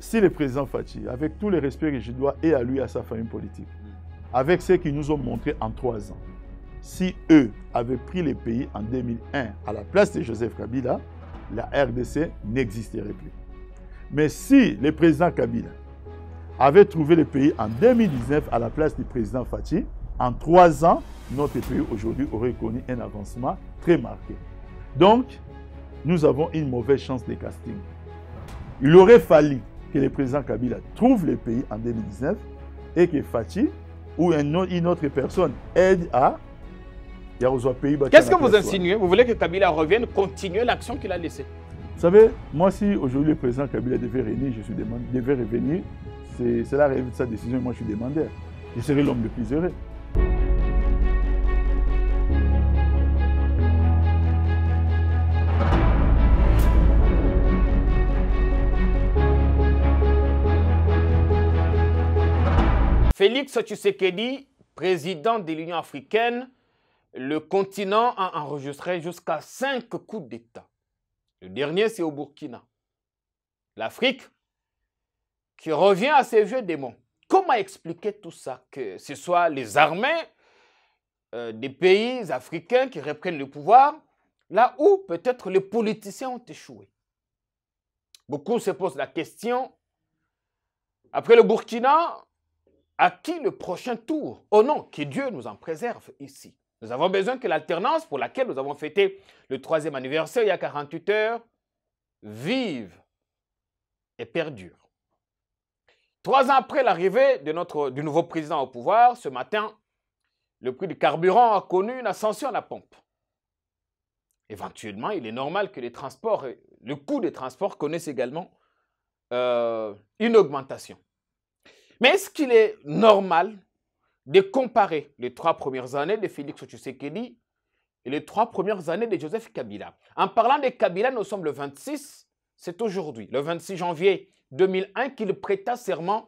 si le président Fachi, avec tout le respect que je dois et à lui et à sa famille politique, avec ce qu'ils nous ont montré en 3 ans, si eux avaient pris le pays en 2001 à la place de Joseph Kabila, la RDC n'existerait plus. Mais si le président Kabila avait trouvé le pays en 2019 à la place du président Fachi, en 3 ans, notre pays aujourd'hui aurait connu un avancement très marqué. Donc, nous avons une mauvaise chance de casting. Il aurait fallu que le président Kabila trouve le pays en 2019 et que Fachi ou une autre personne aide à... Qu'est-ce que vous insinuez? Vous voulez que Kabila revienne continuer l'action qu'il a laissée? Vous savez, moi, si aujourd'hui le président Kabila devait revenir, c'est la réalité de sa décision et moi je suis demandeur. Je serai l'homme le plus heureux. Félix Tshisekedi, président de l'Union africaine, le continent a enregistré jusqu'à 5 coups d'État. Le dernier, c'est au Burkina. L'Afrique qui revient à ses vieux démons. Comment expliquer tout ça? Que ce soit les armées des pays africains qui reprennent le pouvoir, là où peut-être les politiciens ont échoué. Beaucoup se posent la question, après le Burkina, à qui le prochain tour? Oh non, que Dieu nous en préserve ici. Nous avons besoin que l'alternance pour laquelle nous avons fêté le 3e anniversaire il y a 48 heures, vive et perdure. 3 ans après l'arrivée du nouveau président au pouvoir, ce matin, le prix du carburant a connu une ascension à la pompe. Éventuellement, il est normal que le coût des transports connaisse également une augmentation. Mais est-ce qu'il est normal de comparer les 3 premières années de Félix Tshisekedi et les 3 premières années de Joseph Kabila? En parlant de Kabila, nous sommes le 26, c'est aujourd'hui, le 26 janvier 2001, qu'il prêta serment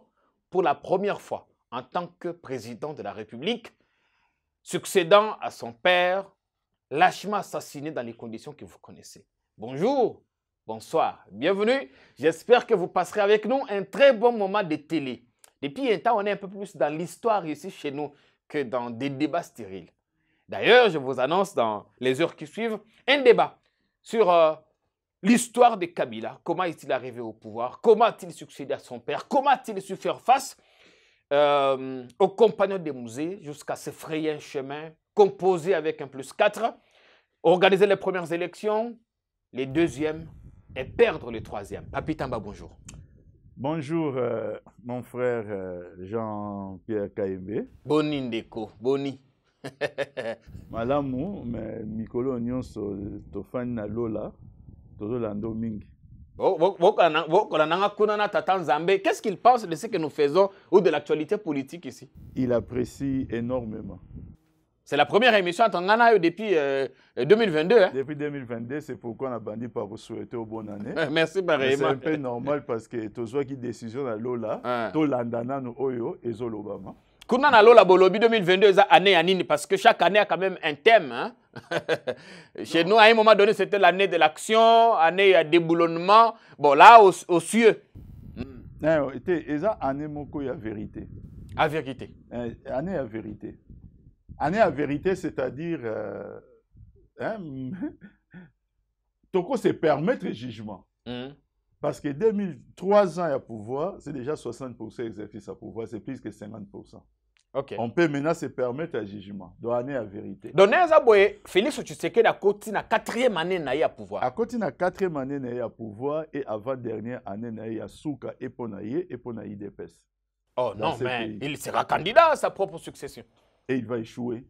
pour la première fois en tant que président de la République, succédant à son père, lâchement assassiné dans les conditions que vous connaissez. Bonjour, bonsoir, bienvenue. J'espère que vous passerez avec nous un très bon moment de télé. Depuis un temps, on est un peu plus dans l'histoire ici chez nous que dans des débats stériles. D'ailleurs, je vous annonce dans les heures qui suivent un débat sur l'histoire de Kabila. Comment est-il arrivé au pouvoir? Comment a-t-il succédé à son père? Comment a-t-il su faire face aux compagnons des musées jusqu'à se frayer un chemin, composer avec un +4, organiser les premières élections, les deuxièmes et perdre les 3e. Papi Tamba, bonjour. Bonjour, mon frère Jean-Pierre Kaembe. Boni Ndeko, Boni. Malamu, mais Mikolo Nyonso, Tofani na Lola, Tozolando Mingi. Qu'est-ce qu'il pense de ce que nous faisons ou de l'actualité politique ici? Il apprécie énormément. C'est la première émission en Tangana depuis 2022. Hein? Depuis 2022, c'est pourquoi on a bandit par vous souhaiter une bonne année. Merci, pareillement. C'est un peu normal parce que tu as une décision dans Lola, tu l'andana no oyo et Zolobama. Kuna na Lola Bolobi 2022 c'est année à Nini parce que chaque année a quand même un thème. Hein? Chez nous, à un moment donné, c'était l'année de l'action, année à déboulonnement. Bon, là, aux cieux. Non, c'est année moko ya vérité. À vérité. Année à vérité. Année à vérité, c'est-à-dire, Toko se permettre le jugement. Parce que 3 ans à pouvoir, c'est déjà 60% d'exercice à pouvoir, c'est plus que 50%. Okay. On peut maintenant se permettre un jugement, donc année à vérité. Donc, Félix Tshisekedi a côté na 4e année à pouvoir. À côté na 4e année à pouvoir et avant-dernière année à Souka et Ponaye IDPS. Oh non, mais pays. Il sera candidat à sa propre succession. Et il va échouer.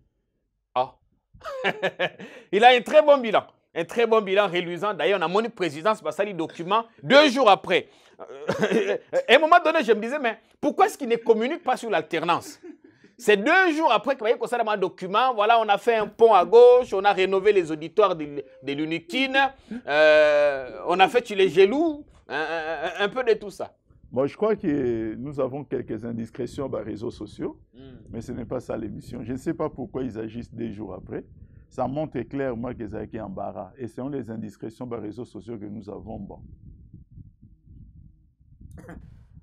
Ah. Il a un très bon bilan. Un très bon bilan réluisant. D'ailleurs, on a mon présidence, ça les documents 2 jours après. À un moment donné, je me disais, mais pourquoi est-ce qu'il ne communique pas sur l'alternance? C'est 2 jours après que vous voyez qu'on a un document. Voilà, on a fait un pont à gauche, on a rénové les auditoires de l'Unikin, on a fait les gelous, un peu de tout ça. Moi, je crois que nous avons quelques indiscrétions dans les réseaux sociaux, mais ce n'est pas ça l'émission. Je ne sais pas pourquoi ils agissent 2 jours après. Ça montre clairement qu'ils ont été embarras. Et c'est les indiscrétions dans les réseaux sociaux que nous avons. Bon.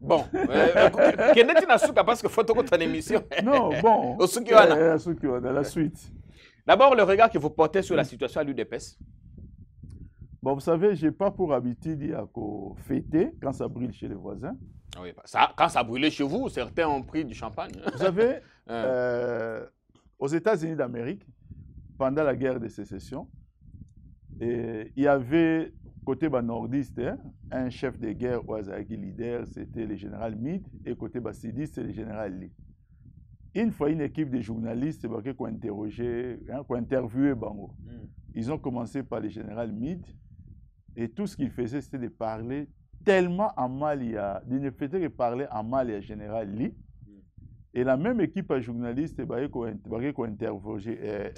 Bon, Kennedy n'a pas parce que faut ton émission. Non, bon. La suite. D'abord, le regard que vous portez sur la situation à l'UDPS. Bon, vous savez, je n'ai pas pour habitude de fêter quand ça brûle chez les voisins. Oui, ça, quand ça brûlait chez vous, certains ont pris du champagne. Vous savez, aux États-Unis d'Amérique, pendant la guerre de sécession, il y avait, côté nordiste, un chef de guerre au leader, c'était le général Meade, et côté sudiste, c'est le général Lee. Une fois, une équipe de journalistes qui ont interrogé, qui ont interviewé Bango. Ils ont commencé par le général Meade, et tout ce qu'il faisait, c'était de parler tellement en mal, il ne faisait que parler en mal au général Lee. Et la même équipe de journalistes qui ont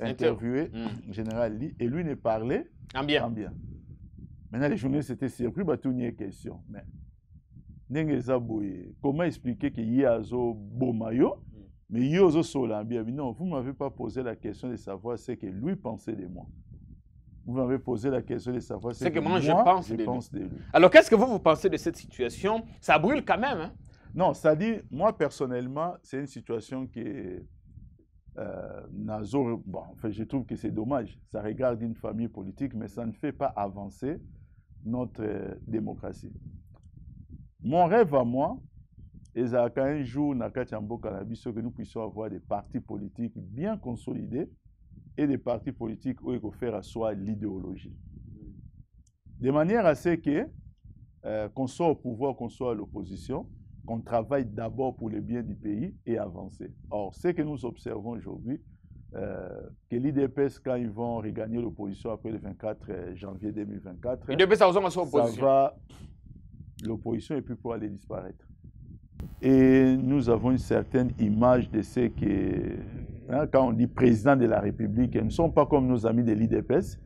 interviewé le général Lee, et lui ne parlait en bien. Maintenant, les journalistes étaient surpris, tout n'y a question. Mais comment expliquer qu'il y a un beau maillot, mais il y a un solambia? Non, vous ne m'avez pas posé la question de savoir ce que lui pensait de moi. Vous m'avez posé la question de savoir ce que moi je pense de lui. Alors, qu'est-ce que vous pensez de cette situation? Ça brûle quand même, hein? Non, ça dit, moi personnellement, c'est une situation qui est... bon, enfin, je trouve que c'est dommage. Ça regarde une famille politique, mais ça ne fait pas avancer notre démocratie. Mon rêve à moi, c'est qu'un jour, que nous puissions avoir des partis politiques bien consolidés et des partis politiques où il faut faire asseoir l'idéologie. De manière à ce que, qu'on soit au pouvoir, qu'on soit à l'opposition, qu'on travaille d'abord pour le bien du pays et avancer. Or, ce que nous observons aujourd'hui, que l'IDPS, quand ils vont regagner l'opposition après le 24 janvier 2024, l'opposition et puis pour aller disparaître. Et nous avons une certaine image de ce que, quand on dit président de la République, ils ne sont pas comme nos amis de l'IDPS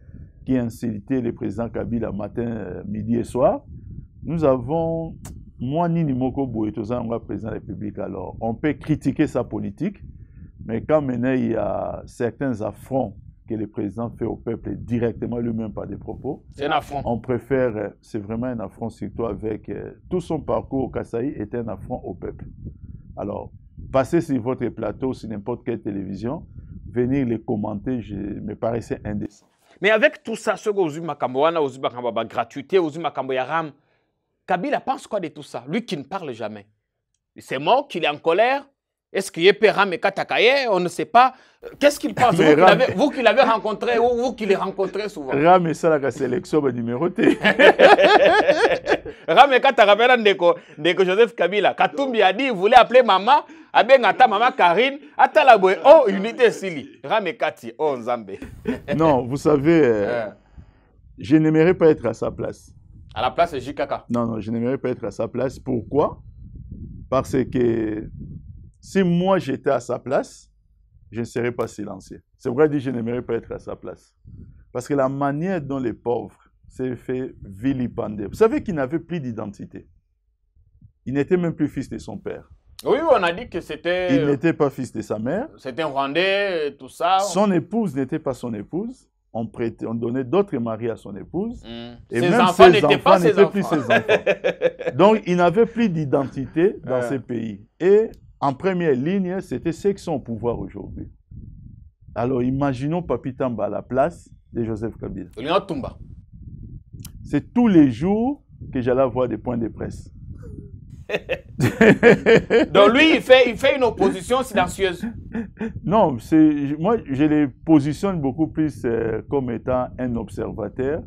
qui insultaient le président Kabila matin, midi et soir. Nous avons... Moi, Nini Moko Boye, tout ça, on va président de la République. Alors, on peut critiquer sa politique, mais quand maintenant il y a certains affronts que le président fait au peuple directement lui-même par des propos, c'est un affront. On préfère, c'est vraiment un affront, surtout avec tout son parcours au Kasaï, est un affront au peuple. Alors, passez sur votre plateau, sur n'importe quelle télévision, venir les commenter, me paraissait indécent. Mais avec tout ça, ce que Makamboana, gratuité, Makamboyaram, Kabila pense quoi de tout ça? Lui qui ne parle jamais. C'est mort, qu'il est en colère. Est-ce qu'il est Péram et Katakaye? On ne sait pas. Qu'est-ce qu'il pense? Vous qui l'avez rencontré ou vous qui l'avez rencontré souvent? Ram et ça, la sélection numéroté. Ram et Katakaye, Ndeko Joseph Kabila. Katumbi a dit, il voulait appeler maman. Abengata maman Karine. Atalaboué. Oh, unité Sili. Ram et Kati. Oh, Nzambe. Non, vous savez, je n'aimerais pas être à sa place. À la place de JKK? Non, je n'aimerais pas être à sa place. Pourquoi? Parce que si moi j'étais à sa place, je ne serais pas silencieux. C'est vrai que je n'aimerais pas être à sa place. Parce que la manière dont les pauvres s'est fait vilipender. Vous savez qu'il n'avait plus d'identité. Il n'était même plus fils de son père. Oui, on a dit que c'était... Il n'était pas fils de sa mère. C'était un Rwandais, tout ça. Son épouse n'était pas son épouse. On donnait d'autres maris à son épouse. Et ses même enfants n'étaient pas ses enfants. Plus ses enfants. Donc, il n'avait plus d'identité dans ces pays. Et en première ligne, c'était ceux qui sont au pouvoir aujourd'hui. Alors, imaginons Papi Tamba à la place de Joseph Kabila. C'est tous les jours que j'allais avoir des points de presse. Donc lui, il fait une opposition silencieuse. Non, moi, je les positionne beaucoup plus comme étant un observateur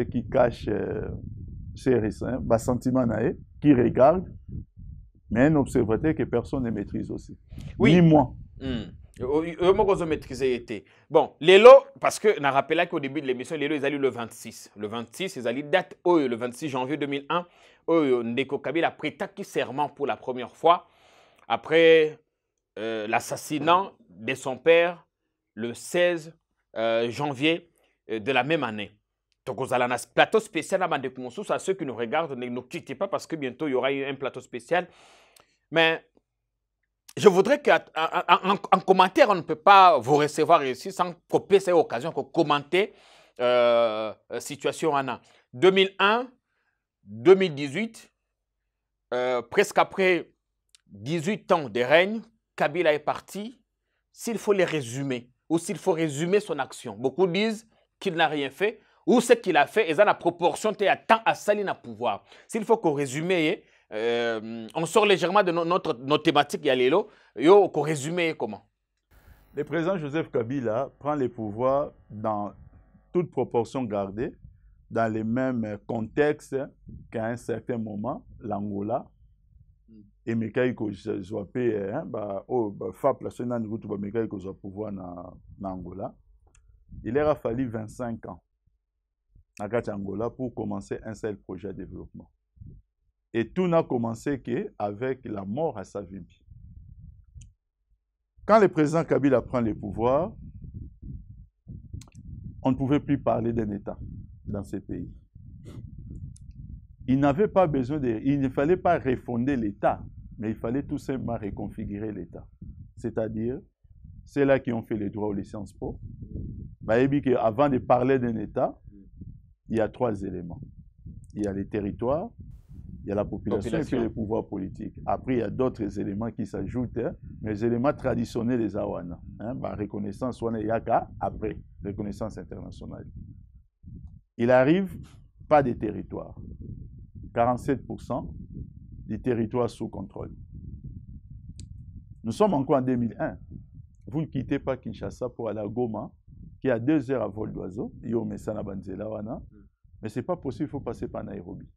qui cache ses sentiments, qui regarde, mais un observateur que personne ne maîtrise aussi. Oui. Ni moi. Bon, Lelo, parce que, on a rappelé qu'au début de l'émission, Lelo, ils allaient le 26. Le 26, ils allaient date, le 26 janvier 2001, Ndeko Kabila a prêté serment pour la première fois après l'assassinat de son père le 16 janvier de la même année. Donc, vous allez un plateau spécial à Mandekounsous. À ceux qui nous regardent, ne quittez pas parce que bientôt, il y aura un plateau spécial. Mais je voudrais qu'en commentaire, on ne peut pas vous recevoir ici sans couper cette occasion pour commenter situation Anna. 2001, 2018, presque après 18 ans de règne, Kabila est parti. S'il faut les résumer, ou s'il faut résumer son action, beaucoup disent qu'il n'a rien fait, ou ce qu'il a fait, et ça la proportion à temps à salir na pouvoir. S'il faut qu'on résume, on sort légèrement de nos thématiques, il y a l'élo, qu'on résume comment? Le président Joseph Kabila prend les pouvoirs dans toute proportion gardée, dans les mêmes contextes qu'à un certain moment, l'Angola, et Mekaïko Zoapé, FAP, la Sénat de Goutou, Mekaïko Zoapé pouvoir en Angola. Il leur a fallu 25 ans à Angola pour commencer un seul projet de développement. Et tout n'a commencé qu'avec la mort à Savimbi. Quand le président Kabila prend le pouvoir, on ne pouvait plus parler d'un État dans ces pays. Il n'avait pas besoin de... Il ne fallait pas refonder l'État, mais il fallait tout simplement reconfigurer l'État. C'est-à-dire, c'est là qui ont fait les droits aux licences po. Avant de parler d'un État, il y a 3 éléments. Il y a les territoires, il y a la population. Et puis les pouvoirs politiques. Après, il y a d'autres éléments qui s'ajoutent, mais les éléments traditionnels des Awana. Reconnaissance, après, reconnaissance internationale. Il arrive, pas des territoires. 47% des territoires sous contrôle. Nous sommes encore en 2001. Vous ne quittez pas Kinshasa pour aller à Goma, qui est à 2 heures à vol d'oiseau. Mais ce n'est pas possible, il faut passer par Nairobi.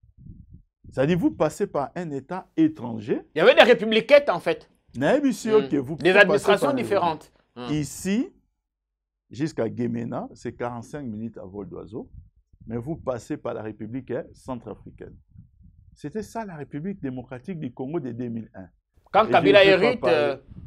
C'est-à-dire, vous passez par un État étranger. Il y avait des républicains, en fait. Des administrations différentes. Ici, jusqu'à Gemena, c'est 45 minutes à vol d'oiseau. Mais vous passez par la République centrafricaine. C'était ça la République démocratique du Congo de 2001. Quand Kabila hérite...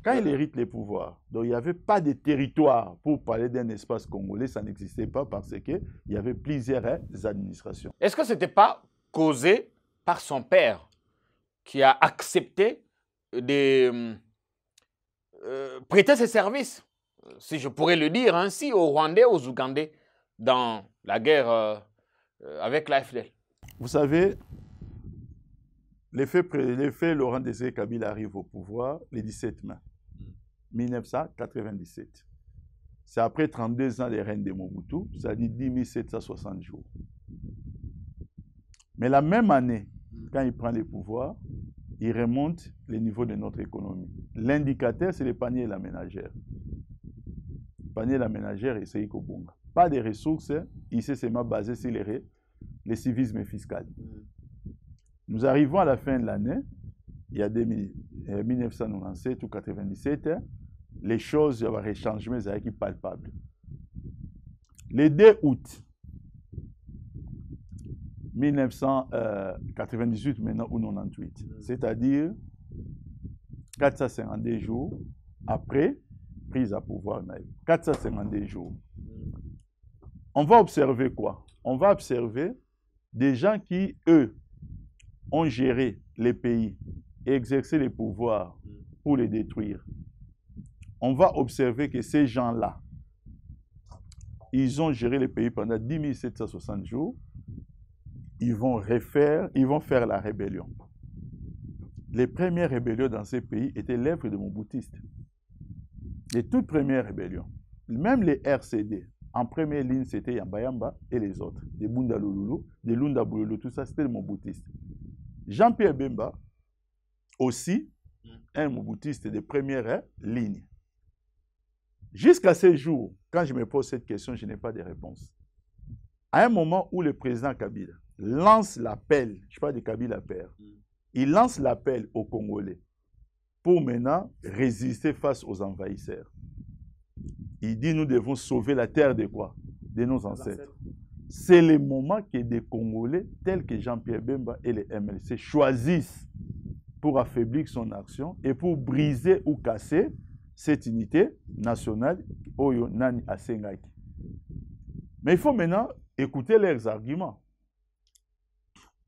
Quand il hérite les pouvoirs. Donc il n'y avait pas de territoire pour parler d'un espace congolais, ça n'existait pas parce qu'il y avait plusieurs administrations. Est-ce que ce n'était pas causé par son père qui a accepté de prêter ses services, si je pourrais le dire ainsi, aux Rwandais, aux Ougandais, dans la guerre avec l'AFDL? Vous savez, l'effet Laurent Désiré Kabila arrive au pouvoir le 17 mai 1997. C'est après 32 ans de règne de Mobutu, c'est-à-dire 10 760 jours. Mais la même année, quand il prend le pouvoir, il remonte le niveau de notre économie. L'indicateur, c'est le panier et la ménagère. Le panier et la ménagère, et c'est Ikobunga. Pas de ressources, ici c'est basé sur les civismes fiscal. Nous arrivons à la fin de l'année, il y a 1997 ou 1997, les choses, il y a un changement qui palpable. Le 2 août 1998 maintenant ou 98, c'est-à-dire 452 jours après prise à pouvoir. 452 jours. On va observer quoi? On va observer des gens qui, eux, ont géré les pays et exercé les pouvoirs pour les détruire. On va observer que ces gens-là, ils ont géré les pays pendant 10 760 jours. Ils vont faire la rébellion. Les premières rébellions dans ces pays étaient l'œuvre de Mobutistes. Les toutes premières rébellions. Même les RCD, en première ligne, c'était Yamba et les autres. Des Bunda Lululu, des Lunda Boululu, tout ça, c'était les Mobutistes. Jean-Pierre Bemba, aussi, un Mobutiste de première ligne. Jusqu'à ce jour, quand je me pose cette question, je n'ai pas de réponse. À un moment où le président Kabila lance l'appel, je parle de Kabila père, il lance l'appel aux Congolais pour maintenant résister face aux envahisseurs. Il dit, nous devons sauver la terre de quoi? De nos ancêtres. C'est le moment que des Congolais, tels que Jean-Pierre Bemba et les MLC, choisissent pour affaiblir son action et pour briser ou casser cette unité nationale Oyo Nani Asengaki. Mais il faut maintenant écouter leurs arguments.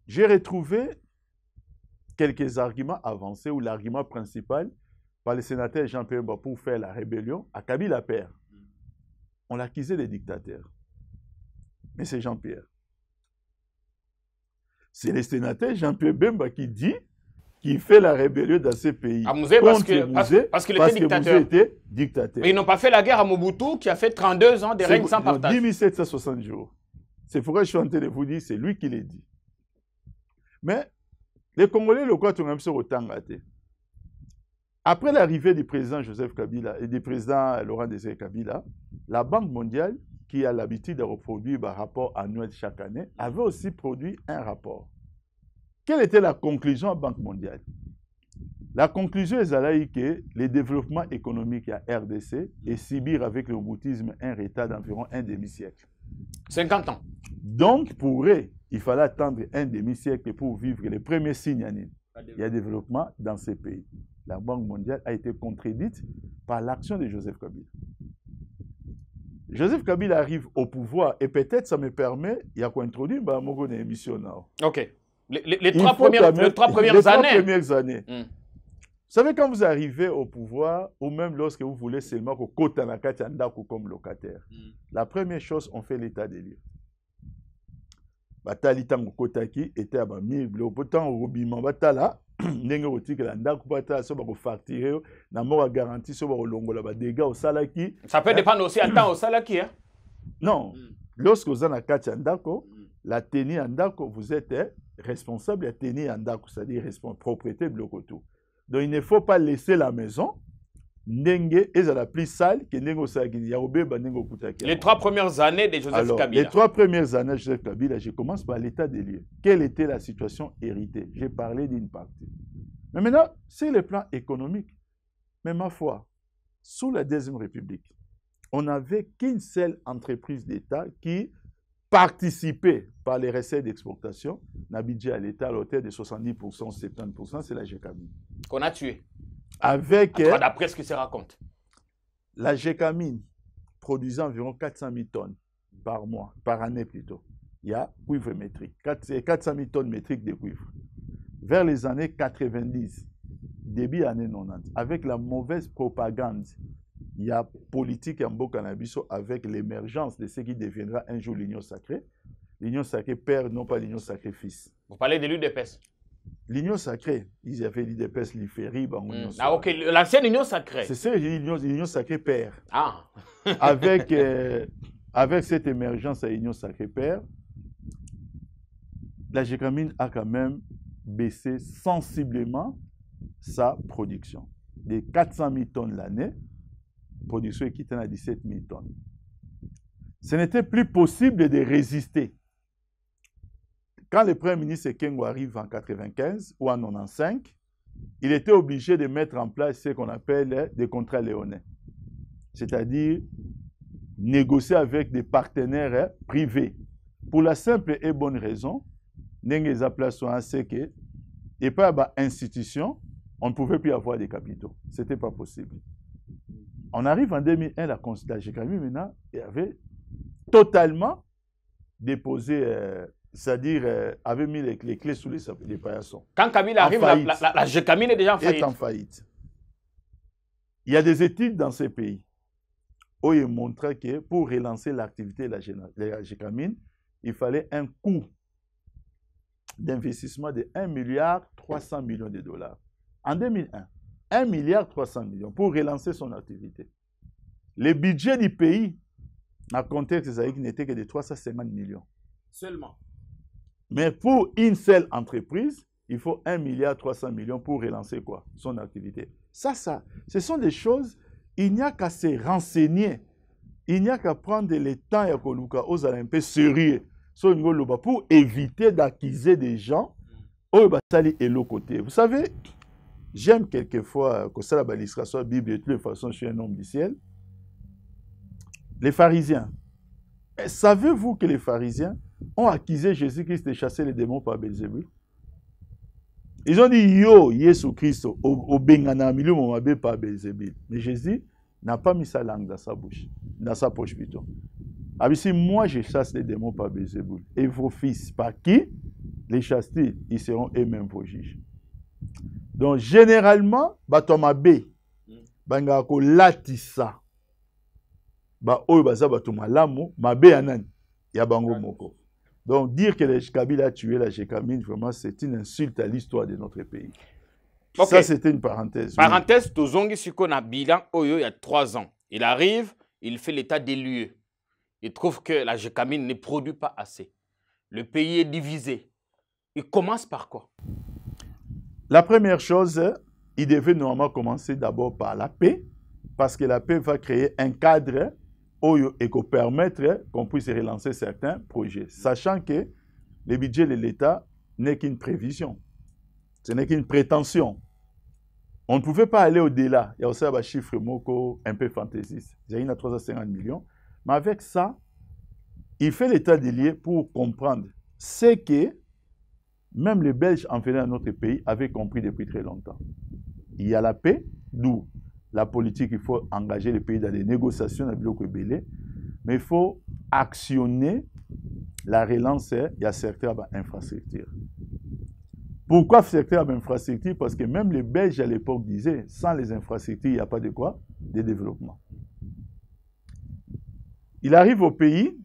J'ai retrouvé quelques arguments avancés ou l'argument principal par le sénateur Jean-Pierre Bemba pour faire la rébellion à Kabila père. On l'accusait de dictateur. Mais c'est Jean-Pierre. C'est le sénateur Jean-Pierre Bemba qui dit qui fait la rébellion dans ces pays. À Mouzé, parce qu'il était dictateur. Mouzé était dictateur. Mais ils n'ont pas fait la guerre à Mobutu, qui a fait 32 ans de règne sans partage. 10 760 jours. C'est pourquoi je suis en train de vous dire, c'est lui qui l'a dit. Mais les Congolais, le quoi, tout sur autant gâté. Après l'arrivée du président Joseph Kabila et du président Laurent Désiré Kabila, la Banque mondiale, qui a l'habitude de reproduire un rapport annuel chaque année, avait aussi produit un rapport. Quelle était la conclusion à la Banque mondiale? La conclusion est que le développement économique à RDC est subir avec le bouddhisme un retard d'environ un demi-siècle. 50 ans. Donc, pour eux, il fallait attendre un demi-siècle pour vivre les premiers signes il y a développement dans ces pays. La Banque mondiale a été contredite par l'action de Joseph Kabila. Joseph Kabila arrive au pouvoir et peut-être ça me permet, il y a quoi introduire mon émission. Ok. Les trois premières années. Vous savez, quand vous arrivez au pouvoir, ou même lorsque vous voulez seulement que Kota Nakati Andako comme locataire, la première chose, on fait l'état des lieux. Batali tango Kotaki était à Bamiblo, pourtant au Rubima Batala, Nengo que la Ndako Batala, soit pour facturer, n'a pas garanti sur le longo là-bas, dégâts au Salaki. Ça peut dépendre aussi à temps au Salaki, hein? Non. Lorsque vous avez Nakati Andako, la tenue Andako, vous êtes responsable de la tenue Andako, c'est-à-dire propriété de l'Okoto. Donc, il ne faut pas laisser la maison. Ndenge est la plus sale que Nengo Sagini. Les 3 premières années de Joseph Kabila. Les 3 premières années de Joseph Kabila, je commence par l'état des lieux. Quelle était la situation héritée? J'ai parlé d'une partie. Mais maintenant, c'est le plan économique. Mais ma foi, sous la Deuxième République, on n'avait qu'une seule entreprise d'État qui participait par les recettes d'exportation, budget à l'État à l'hauteur de 70%, 70%, c'est la GECAMIN. Qu'on a tué. Avec... D'après ce que se raconte. La GECAMIN produisait environ 400 000 tonnes par mois, par année plutôt. Il y a cuivre métrique. 400 000 tonnes métriques de cuivre. Vers les années 90, début années 90, avec la mauvaise propagande, il y a politique en Bokanabiso avec l'émergence de ce qui deviendra un jour l'Union sacrée. L'Union sacrée père, non pas l'Union sacrée fils. Vous parlez de l'UDPS. L'Union sacrée, ils avaient l'UDPS, l'IFERI. Ah ok, l'ancienne Union sacrée. C'est ça, l'Union sacrée père. Ah. avec cette émergence à l'Union sacrée père, la GECAMIN a quand même baissé sensiblement sa production. De 400 000 tonnes l'année, production équitant à 17 000 tonnes. Ce n'était plus possible de résister. Quand le Premier ministre Kengo arrive en 1995 ou en 1995, il était obligé de mettre en place ce qu'on appelle des contrats léonais. C'est-à-dire négocier avec des partenaires privés. Pour la simple et bonne raison, c'est que, et pas institution, on ne pouvait plus avoir des capitaux. Ce n'était pas possible. On arrive en 2001, la GECAMIN maintenant avait totalement déposé, c'est-à-dire avait mis les clés sous les paillassons. Quand Kabila arrive, la GECAMIN est déjà en faillite. Est en faillite. Il y a des études dans ces pays où ils montraient que pour relancer l'activité de la GECAMIN, il fallait un coût d'investissement de 1,3 milliard de dollars. En 2001, 1,3 milliard pour relancer son activité. Le budget du pays, dans le contexte des n'était que de 350 millions. Seulement. Mais pour une seule entreprise, il faut 1,3 milliard pour relancer quoi? Son activité. Ça, ce sont des choses, il n'y a qu'à se renseigner. Il n'y a qu'à prendre le temps et à aux un peu sérieux pour éviter d'accuser des gens au basali et l'autre côté. Vous savez, j'aime quelquefois que ça la l'illustration de la Bible de toute façon, je suis un homme du ciel. Les pharisiens. Savez-vous que les pharisiens ont accusé Jésus-Christ de chasser les démons par Belzébul? Ils ont dit yo, Jésus-Christ, au Bengana milieu momabe par Belzébul. Mais Jésus n'a pas mis sa langue dans sa bouche, dans sa poche plutôt. Alors si moi je chasse les démons par Belzébul, et vos fils par qui les chassent-ils? Ils seront eux-mêmes vos juges. Donc généralement, batomabe, bangako latisa. Oyo baza bato malamu mabe anani ya bango moko. Donc dire que le Kabila a tué la GECAMIN, vraiment c'est une insulte à l'histoire de notre pays. Ok. Ça, c'était une parenthèse. Parenthèse, Tozongi Siko na bilan Oyo il y a 3 ans. Il arrive, il fait l'état des lieux. Il trouve que la Gécamine ne produit pas assez. Le pays est divisé. Il commence par quoi? La première chose, il devait normalement commencer d'abord par la paix, parce que la paix va créer un cadre et permettre qu'on puisse relancer certains projets, sachant que le budget de l'État n'est qu'une prévision, ce n'est qu'une prétention. On ne pouvait pas aller au-delà. Il y a aussi un chiffre un peu fantaisiste. Il y a 350 millions. Mais avec ça, il fait l'état des lieux pour comprendre ce que même les Belges en venant à notre pays avaient compris depuis très longtemps. Il y a la paix, d'où la politique, il faut engager les pays dans des négociations avec le mais il faut actionner la relance, il y a certaines infrastructures. Pourquoi secteur d'infrastructure? Parce que même les Belges à l'époque disaient, sans les infrastructures, il n'y a pas de quoi? De développement. Il arrive au pays,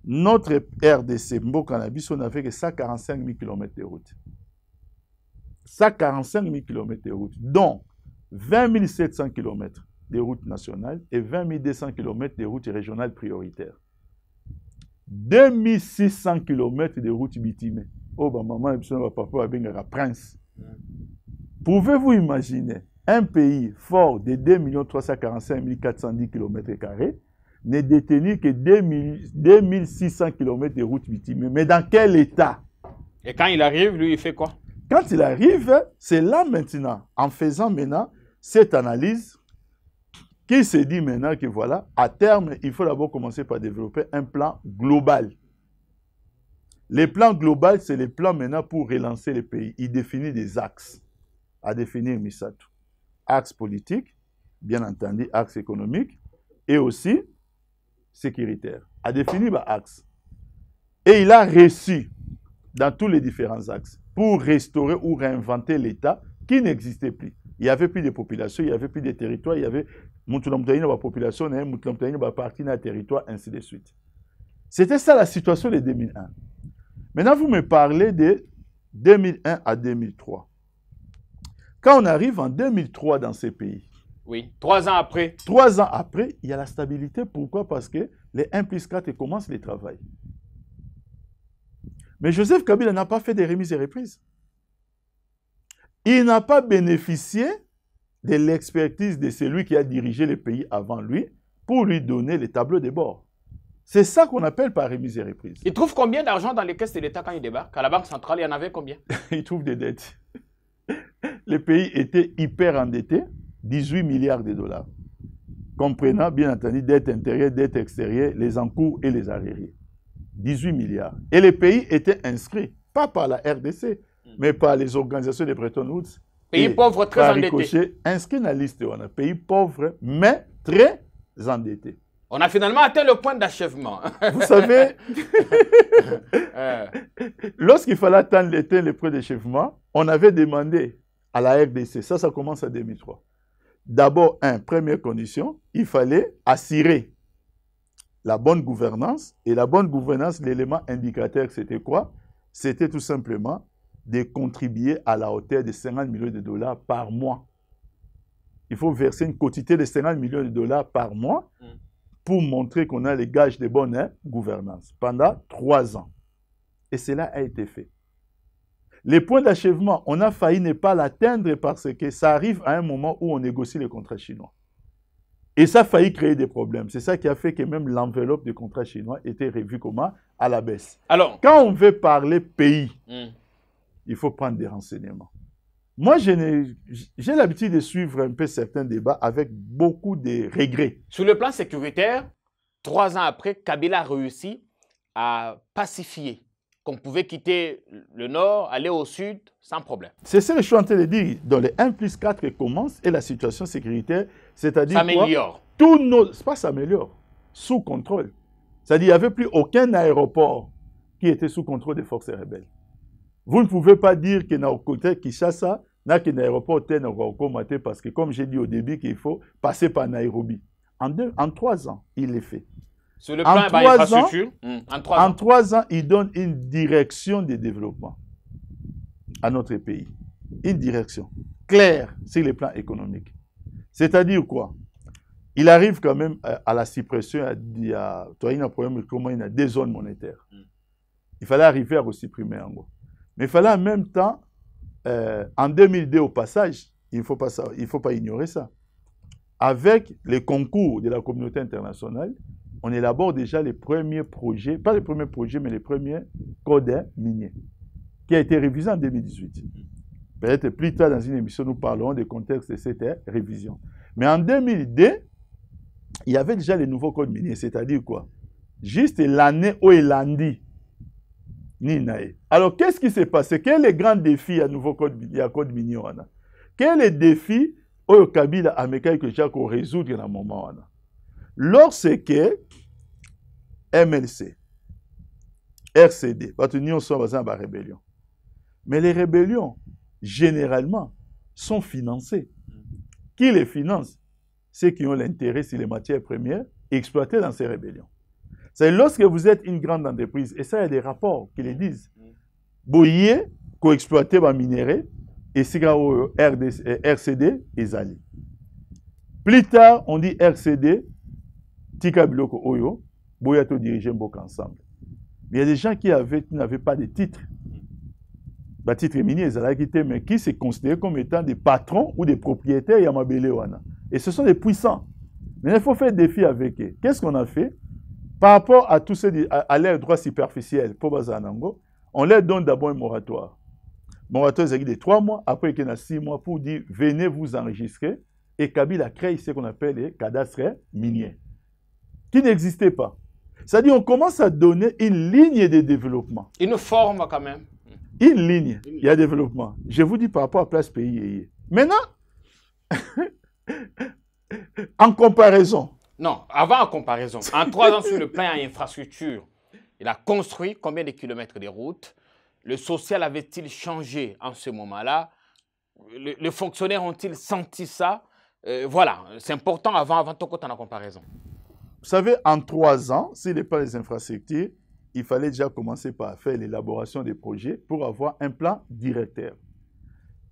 notre RDC, Mbokanabiso, on n'avait que 145 000 km de route. 145 000 km de route, dont 20 700 km de routes nationales et 20 200 km de routes régionales prioritaires. 2600 km de routes bitumées. Oh, bah, maman, papa, prince. Pouvez-vous imaginer un pays fort de 2 345 410 km² n'est détenu que 2600 km de routes bitumées? Mais dans quel état? Et quand il arrive, lui, il fait quoi? Quand il arrive, c'est là maintenant, en faisant maintenant cette analyse, qui se dit maintenant que voilà, à terme, il faut d'abord commencer par développer un plan global. Les plans globaux, c'est les plans maintenant pour relancer les pays. Il définit des axes à définir Misato. Axe politique, bien entendu, axe économique, et aussi sécuritaire. À définir bah, axe. Et il a reçu dans tous les différents axes pour restaurer ou réinventer l'État qui n'existait plus. Il n'y avait plus de population, il n'y avait plus de territoire, il y avait la population, la partie d'un territoire, ainsi de suite. C'était ça la situation de 2001. Maintenant, vous me parlez de 2001 à 2003. Quand on arrive en 2003 dans ces pays, oui, 3 ans après. 3 ans après, il y a la stabilité. Pourquoi? Parce que les 1+4 commencent le travail. Mais Joseph Kabila n'a pas fait des remises et reprises. Il n'a pas bénéficié de l'expertise de celui qui a dirigé le pays avant lui pour lui donner les tableaux de bord. C'est ça qu'on appelle par remise et reprise. Il trouve combien d'argent dans les caisses de l'État quand il débarque? À la Banque centrale, il y en avait combien? Il trouve des dettes. Le pays était hyper endetté, 18 milliards de dollars, comprenant bien entendu dettes intérieures, dettes extérieures, les encours et les arriérés. 18 milliards. Et le pays était inscrit, pas par la RDC, mais par les organisations de Bretton Woods. Pays pauvre, très endetté. Inscrit dans la liste, on a pays pauvre, mais très endetté. On a finalement atteint le point d'achèvement. Vous savez, lorsqu'il fallait atteindre le point d'achèvement, on avait demandé à la RDC, ça commence en 2003. D'abord, première condition, il fallait assurer la bonne gouvernance. Et la bonne gouvernance, l'élément indicateur, c'était quoi? C'était tout simplement de contribuer à la hauteur de 50 millions de dollars par mois. Il faut verser une quantité de 50 millions de dollars par mois pour montrer qu'on a les gages de bonne gouvernance pendant 3 ans. Et cela a été fait. Les points d'achèvement, on a failli ne pas l'atteindre parce que ça arrive à un moment où on négocie les contrats chinois. Et ça a failli créer des problèmes. C'est ça qui a fait que même l'enveloppe des contrats chinois était revue comment? À la baisse. Alors, quand on veut parler pays, il faut prendre des renseignements. Moi, j'ai l'habitude de suivre un peu certains débats avec beaucoup de regrets. Sur le plan sécuritaire, 3 ans après, Kabila a réussi à pacifier. Qu'on pouvait quitter le nord, aller au sud, sans problème. C'est ce que je suis en train de dire. Dans les 1+4 commence et la situation sécuritaire, c'est-à-dire s'améliore. Tous nos... C'est pas s'améliore, sous contrôle. C'est-à-dire qu'il n'y avait plus aucun aéroport qui était sous contrôle des forces rebelles. Vous ne pouvez pas dire que dans le côté Kinshasa, n'a qu'un aéroport parce que, comme j'ai dit au début, qu'il faut passer par Nairobi. En 3 ans, il l'est fait. Sur le plan infrastructure, en 3 ans, il donne une direction de développement à notre pays. une direction claire sur les plans économiques. C'est-à-dire quoi? Il arrive quand même à la suppression, il y a un problème comment il y a des zones monétaires. Il fallait arriver à supprimer en gros. Mais il fallait en même temps, en 2002 au passage, il ne faut pas ignorer ça. Avec les concours de la communauté internationale, on élabore déjà les premiers projets, pas les premiers projets, mais les premiers codes miniers, qui a été révisé en 2018. Peut-être plus tard dans une émission, nous parlerons du contexte de cette révision. Mais en 2002, il y avait déjà les nouveaux codes miniers, c'est-à-dire quoi? Juste l'année où il a dit. Alors, qu'est-ce qui s'est passé? Quel est le grand défi à nouveau code minier? Quel est le défi au Kabila américain que j'ai qu'on résoudre dans le moment? Lorsque MLC, RCD, nous sommes dans la rébellion. Mais les rébellions, généralement, sont financées. Qui les finance? Ceux qui ont l'intérêt sur les matières premières exploitées dans ces rébellions. C'est lorsque vous êtes une grande entreprise, et ça, il y a des rapports qui le disent. Boyer, co-exploité par minéraux, et Sigaro RCD, et Zali. Plus tard, on dit RCD, Tika Biloko Oyo, Boyato dirigeait Mbok ensemble. Mais il y a des gens qui n'avaient pas de titres. Les titres miniers, mais qui se considéraient comme étant des patrons ou des propriétaires Yamabele Wana. Et ce sont des puissants. Mais il faut faire défi avec eux. Qu'est-ce qu'on a fait? Par rapport à tous ces à leurs droits superficiels, pour Bazanango, on leur donne d'abord un moratoire. Moratoire, c'est de 3 mois, après il y a 6 mois pour dire venez vous enregistrer. Et Kabila crée ce qu'on appelle les cadastres miniers, qui n'existaient pas. C'est-à-dire on commence à donner une ligne de développement. Une forme quand même. Une ligne, il y a développement. Je vous dis par rapport à Place Pays. Maintenant, en comparaison. Non, avant en comparaison. En 3 ans sur le plan infrastructure, il a construit combien de kilomètres de routes? Le social avait-il changé en ce moment-là? Les fonctionnaires ont-ils senti ça? Voilà, c'est important avant tout côté en comparaison. Vous savez, en 3 ans, s'il n'est pas les infrastructures, il fallait déjà commencer par faire l'élaboration des projets pour avoir un plan directeur.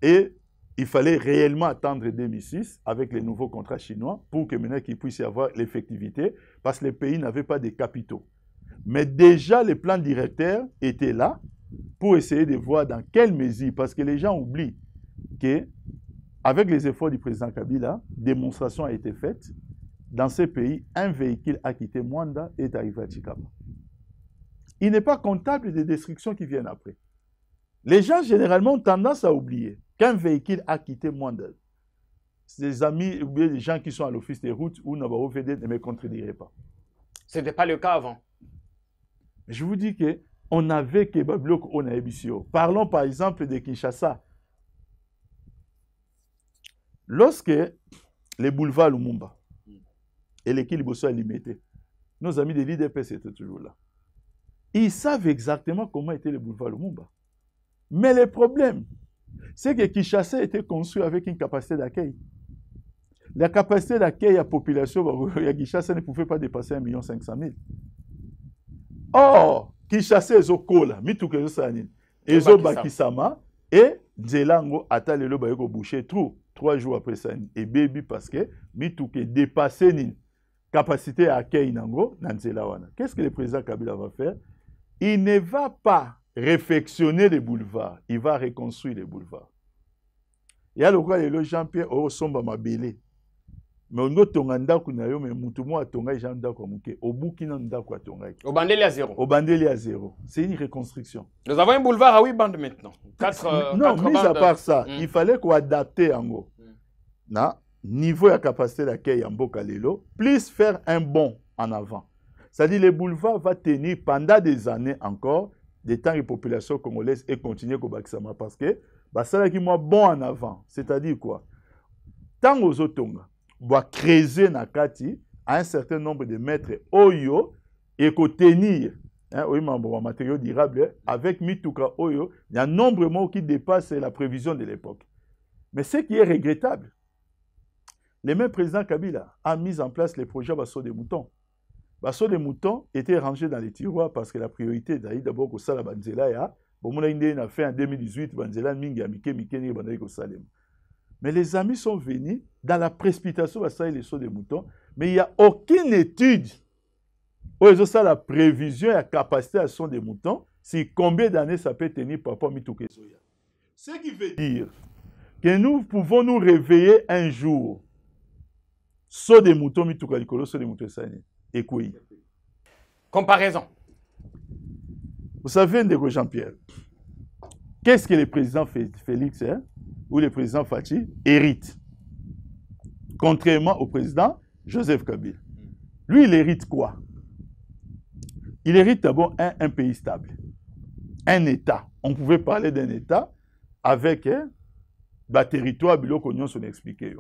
Et il fallait réellement attendre 2006 avec les nouveaux contrats chinois pour que maintenant qu'il puisse y avoir l'effectivité parce que les pays n'avaient pas de capitaux. Mais déjà, les plans directeurs étaient là pour essayer de voir dans quelle mesure, parce que les gens oublient qu'avec les efforts du président Kabila, démonstration a été faite. Dans ces pays, un véhicule a quitté Mwanda et est arrivé à Chikama. Il n'est pas comptable des destructions qui viennent après. Les gens, généralement, ont tendance à oublier qu'un véhicule a quitté Mwanda. Ses amis ou bien les gens qui sont à l'office des routes ou Nabarro VD ne me contrediraient pas. Ce n'était pas le cas avant. Je vous dis qu'on avait Kebablok au Naebisio. Parlons par exemple de Kinshasa. Lorsque les boulevards Lumumba et l'équilibre soit limité, nos amis de l'IDPS étaient toujours là. Ils savent exactement comment était le boulevard Lumumba. Mais le problème, c'est que Kinshasa a été construit avec une capacité d'accueil. La capacité d'accueil à la population de Kinshasa ne pouvait pas dépasser 1 500 000. Or, Kinshasa est au Kola, Mituke Sanin, et Bakisama, et Zelango Atalelo Bayoko boucher trou 3 jours après ça. Et baby parce que Mituke dépassé une capacité à accueil Nango, Nanzelawana. Qu'est-ce que le président Kabila va faire? Il ne va pas réfectionner les boulevards, il va reconstruire les boulevards. Il y a le roi de Jean-Pierre Orosomba Mabele. Mais on a tonga ndako na yo mais mutu mo atonga Jean ndako muke obuki na ndako atonga. Au Bandeli à 0. Au Bandeli à 0. C'est une reconstruction. Nous avons un boulevard à 8 bandes maintenant. 4 non, 4 mis à part ça, il fallait qu'on adapte en gros. Na niveau de capacité d'accueil en Bokalelo, plus faire un bond en avant. C'est-à-dire les boulevards va tenir pendant des années encore des temps que la population congolaise et continuer au Bakisama parce que ça qui moi bon en avant. C'est-à-dire quoi? Tant aux otonga doit creuser nakati à un certain nombre de mètres oyo et qu'on tenir matériaux durables avec mituka oyo, il y a un nombre de mots qui dépasse la prévision de l'époque. Mais ce qui est regrettable, le même président Kabila a mis en place les projets Basso des moutons. Basso des moutons étaient rangés dans les tiroirs parce que la priorité d'abord au Salabanzela Bon, mon a fait en 2018, mais les amis sont venus dans la précipitation, les sauts des moutons, mais il n'y a aucune étude où ils ont ça la prévision et la capacité à son des moutons, si combien d'années ça peut tenir par rapport à Mitouké Soya. Ce qui veut dire que nous pouvons nous réveiller un jour, saut des moutons, Mitouka Likolo, saut des moutons Sani, et quoi. Comparaison. Vous savez, Ndeko Jean-Pierre, qu'est-ce que le président Félix ou le président Fachi hérite? Contrairement au président Joseph Kabila. Lui, il hérite quoi? Il hérite d'abord un pays stable, un État. On pouvait parler d'un État avec le territoire, qu'on s'en expliqué.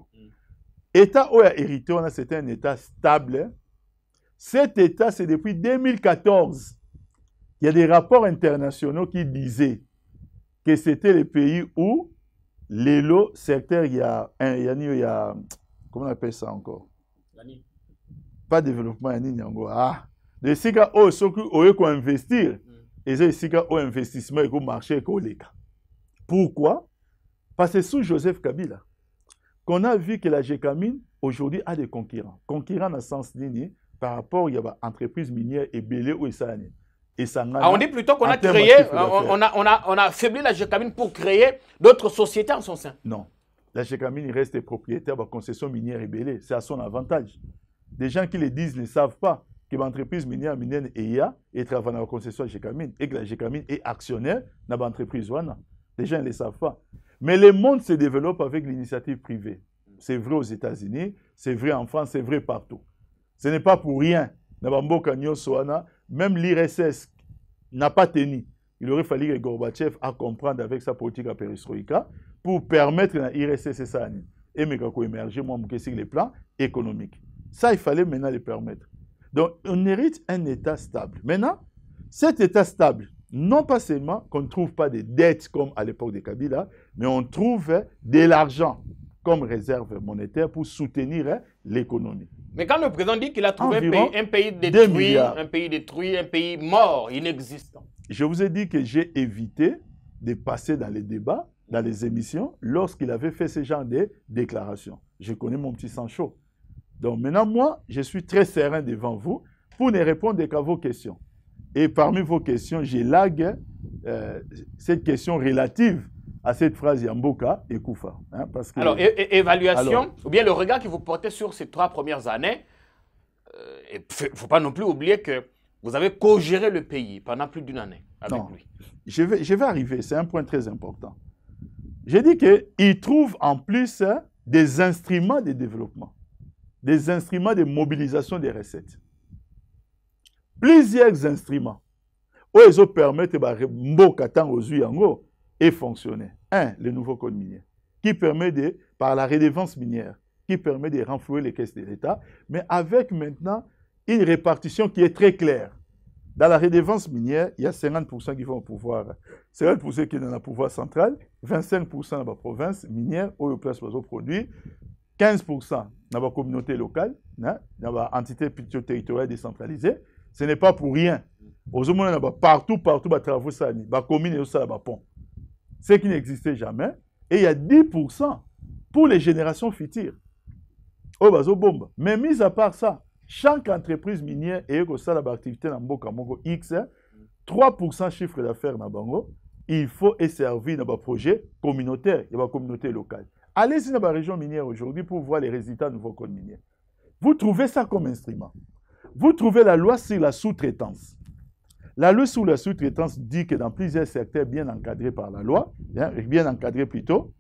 État où il a hérité, c'était un État stable. Cet État, c'est depuis 2014. Il y a des rapports internationaux qui disaient que c'était le pays où l'élo secteur, il y a, comment on appelle ça encore? Pas développement, les siga où il faut investir, et les siga où investissement, il faut marcher, il faut les cas. Pourquoi? Parce que sous Joseph Kabila, qu'on a vu que la GECAMINE aujourd'hui a des concurrents. Concurrents dans le sens ligne par rapport à l'entreprise minière et Bélé ou Essane. On dit plutôt qu'on a créé, on a affaibli la GECAMINE pour créer d'autres sociétés en son sein. Non. La GECAMINE reste propriétaire de la concession minière et Bélé. C'est à son avantage. Des gens qui le disent ne savent pas que l'entreprise minière EIA et travaille dans la concession GECAMINE et que la GECAMINE est actionnaire dans l'entreprise WANA. Les gens ne le savent pas. Mais le monde se développe avec l'initiative privée. C'est vrai aux États-Unis, c'est vrai en France, c'est vrai partout. Ce n'est pas pour rien. Même l'IRSS n'a pas tenu. Il aurait fallu que Gorbatchev a comprendre avec sa politique à perestroïka pour permettre à l'IRSS et ça et émerger sur les plans économiques. Ça, il fallait maintenant le permettre. Donc, on hérite un État stable. Maintenant, cet État stable, non pas seulement qu'on ne trouve pas des dettes comme à l'époque de Kabila, mais on trouve de l'argent comme réserve monétaire pour soutenir l'économie. Mais quand le président dit qu'il a trouvé un pays détruit, un pays mort, inexistant. Je vous ai dit que j'ai évité de passer dans les débats, dans les émissions, lorsqu'il avait fait ce genre de déclarations. Je connais mon petit sang chaud. Donc maintenant, moi, je suis très serein devant vous pour ne répondre qu'à vos questions. Et parmi vos questions, j'élague cette question relative à cette phrase Yamboka et Koufa. Hein, parce que, alors, évaluation, ou bien le regard que vous portez sur ces 3 premières années, il ne faut pas non plus oublier que vous avez co-géré le pays pendant plus d'une année avec lui. Je vais arriver, c'est un point très important. J'ai dit qu'il trouve en plus des instruments de développement, des instruments de mobilisation des recettes. Plusieurs instruments où ils permettent de et fonctionner. Un, le nouveau code minier, qui permet par la redevance minière, qui permet de renflouer les caisses de l'État, mais avec maintenant une répartition qui est très claire. Dans la redevance minière, il y a 50% qui vont au pouvoir, 50% qui sont dans le pouvoir central, 25% dans la province minière, où ils placent les produits, 15% dans la communauté locale, dans l'entité territoriale décentralisée. Ce n'est pas pour rien. Partout, travaux, communes et ça, pont. Ce qui n'existait jamais. Et il y a 10% pour les générations futures. Mais mis à part ça, chaque entreprise minière et l'activité dans Mboka X, 3% chiffre d'affaires dans Bango, il faut servir dans un projet communautaire et dans la communauté locale. Allez-y dans la région minière aujourd'hui pour voir les résultats du nouveau code minier. Vous trouvez ça comme instrument. Vous trouvez la loi sur la sous-traitance. La loi sur la sous-traitance dit que dans plusieurs secteurs bien encadrés par la loi, bien encadrés plutôt,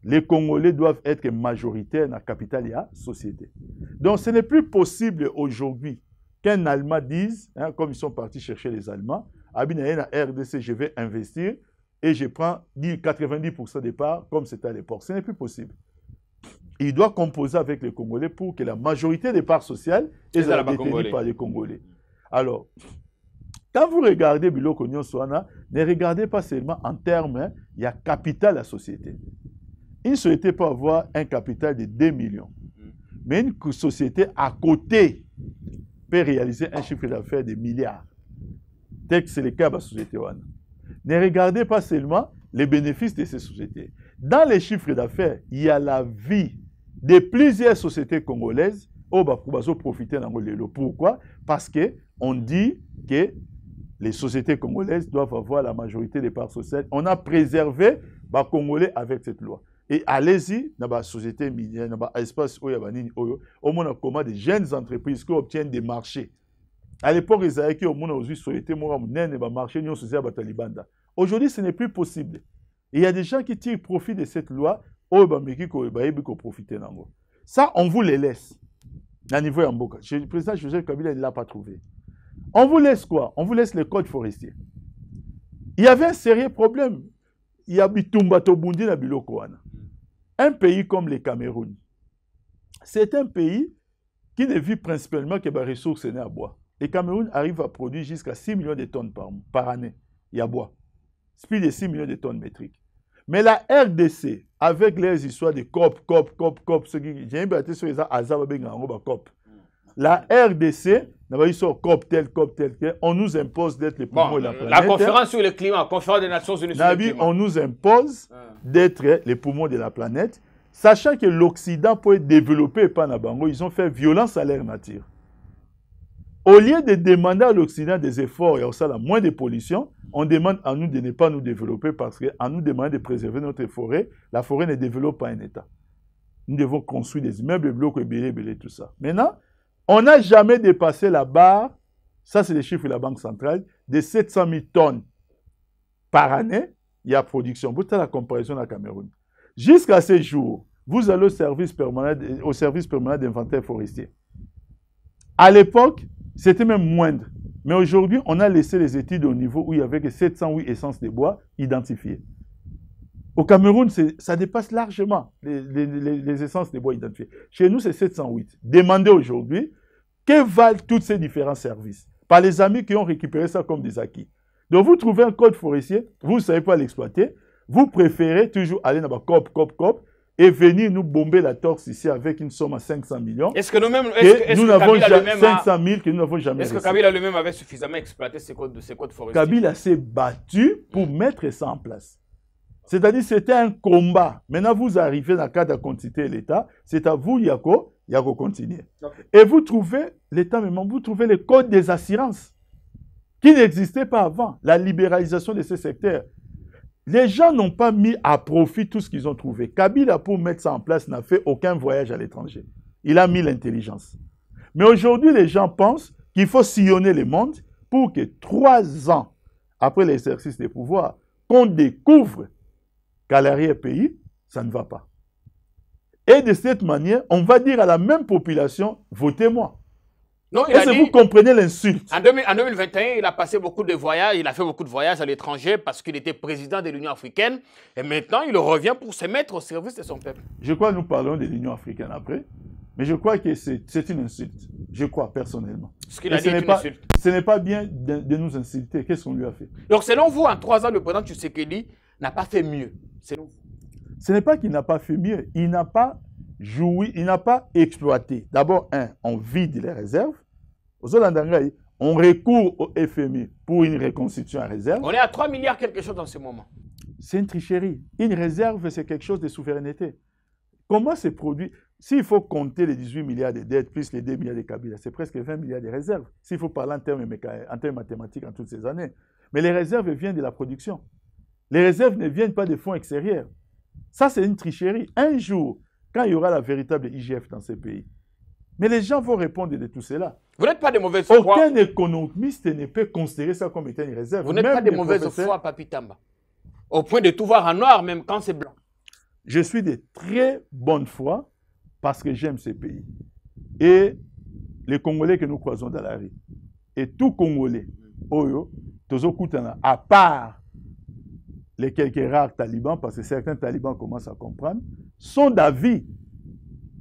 les Congolais doivent être majoritaires dans la capitale et la société. Donc ce n'est plus possible aujourd'hui qu'un Allemand dise, comme ils sont partis chercher les Allemands, à RDC, je vais investir et je prends 90% des parts comme c'était à l'époque. Ce n'est plus possible. Il doit composer avec les Congolais pour que la majorité des parts sociales soient détenues par les Congolais. Alors, quand vous regardez Biloko Nyonswana, ne regardez pas seulement en termes, il y a capital à la société. Il ne souhaitait pas avoir un capital de 2 millions. Mais une société à côté peut réaliser un chiffre d'affaires de milliards. Tel que c'est le cas de la société. Ne regardez pas seulement les bénéfices de ces sociétés. Dans les chiffres d'affaires, il y a la vie de plusieurs sociétés congolaises au Bakubazo profiter dans le. Pourquoi? Parce qu'on dit que les sociétés congolaises doivent avoir la majorité des parts sociales. On a préservé les Congolais avec cette loi. Et allez-y, dans la société minière, dans l'espace où il y a au moins comment des jeunes entreprises qui obtiennent des marchés. À l'époque, ils avaient au moins aussi société marché aujourd'hui, ce n'est plus possible. Et il y a des gens qui tirent profit de cette loi. Ça, on vous les laisse. À niveau Yamboka. Le président Joseph Kabila ne l'a pas trouvé. On vous laisse quoi? On vous laisse les codes forestiers. Il y avait un sérieux problème. Il y a Bitumba Tobundi na Bilokoana. Un pays comme le Cameroun, c'est un pays qui ne vit principalement que des ressources à bois. Le Cameroun arrive à produire jusqu'à 6 millions de tonnes par année. Il y a bois. C'est plus de 6 millions de tonnes métriques. Mais la RDC, avec les histoires de COP, j'ai battu sur les COP. La RDC, on nous impose d'être les poumons de la planète. La conférence sur le climat, la conférence des Nations Unies sur le climat. On nous impose d'être les poumons de la planète, sachant que l'Occident peut développer pas Nabango, ils ont fait violence à leur nature. Au lieu de demander à l'Occident des efforts et aussi moins de pollution, on demande à nous de ne pas nous développer parce qu'à nous demander de préserver notre forêt, la forêt ne développe pas un État. Nous devons construire des immeubles, blocs, et tout ça. Maintenant, on n'a jamais dépassé la barre, ça c'est les chiffres de la Banque centrale, de 700 000 tonnes par année, il y a production. Vous avez la comparaison à Cameroun. Jusqu'à ce jour, vous allez au service permanent d'inventaire forestier. À l'époque, c'était même moindre. Mais aujourd'hui, on a laissé les études au niveau où il y avait que 708 essences de bois identifiées. Au Cameroun, ça dépasse largement les essences de bois identifiées. Chez nous, c'est 708. Demandez aujourd'hui, que valent tous ces différents services? Par les amis qui ont récupéré ça comme des acquis. Donc, vous trouvez un code forestier, vous ne savez pas l'exploiter, vous préférez toujours aller dans la COP, et venir nous bomber la torse ici avec une somme à 500 millions. Est-ce que nous-mêmes, nous n'avons 500 000 que nous n'avons jamais reçu. Est-ce que Kabila lui-même avait suffisamment exploité ces codes forestiers? Kabila s'est battu pour mettre ça en place. C'est-à-dire c'était un combat. Maintenant, vous arrivez dans le cadre de continuité de l'État, c'est à vous, Yako continuer. Okay. Et vous trouvez, l'État même, vous trouvez les codes des assurances qui n'existaient pas avant, la libéralisation de ces secteurs. Les gens n'ont pas mis à profit tout ce qu'ils ont trouvé. Kabila, pour mettre ça en place, n'a fait aucun voyage à l'étranger. Il a mis l'intelligence. Mais aujourd'hui, les gens pensent qu'il faut sillonner le monde pour que 3 ans après l'exercice des pouvoirs, qu'on découvre qu'à l'arrière-pays, ça ne va pas. Et de cette manière, on va dire à la même population, votez-moi. Est-ce que vous comprenez l'insulte? En 2021, il a passé beaucoup de voyages, il a fait beaucoup de voyages à l'étranger parce qu'il était président de l'Union africaine. Et maintenant, il revient pour se mettre au service de son peuple. Je crois que nous parlons de l'Union africaine après. Mais je crois que c'est une insulte. Je crois, personnellement. Ce qu'il a dit est une insulte. Ce n'est pas bien de nous insulter. Qu'est-ce qu'on lui a fait? Donc, selon vous, en 3 ans, le président Tshisekedi n'a pas fait mieux. Selon vous. Ce n'est pas qu'il n'a pas fait mieux. Il n'a pas joui, il n'a pas exploité. D'abord, on vide les réserves. On recourt au FMI pour une reconstitution en réserve. On est à 3 milliards quelque chose dans ce moment. C'est une tricherie. Une réserve, c'est quelque chose de souveraineté. Comment se produit? S'il faut compter les 18 milliards de dettes plus les 2 milliards de Kabila, c'est presque 20 milliards de réserves. S'il faut parler en termes mathématiques en toutes ces années. Mais les réserves viennent de la production. Les réserves ne viennent pas des fonds extérieurs. Ça, c'est une tricherie. Un jour, quand il y aura la véritable IGF dans ces pays, mais les gens vont répondre de tout cela. Vous n'êtes pas de mauvaise foi. Aucun économiste ne peut considérer ça comme étant une réserve. Vous n'êtes pas de mauvaise foi, Papi Tamba. Au point de tout voir en noir, même quand c'est blanc. Je suis de très bonne foi parce que j'aime ces pays. Et les Congolais que nous croisons dans la rue, et tout Congolais, Oyo, Tozo Koutana, à part les quelques rares talibans, parce que certains talibans commencent à comprendre, sont d'avis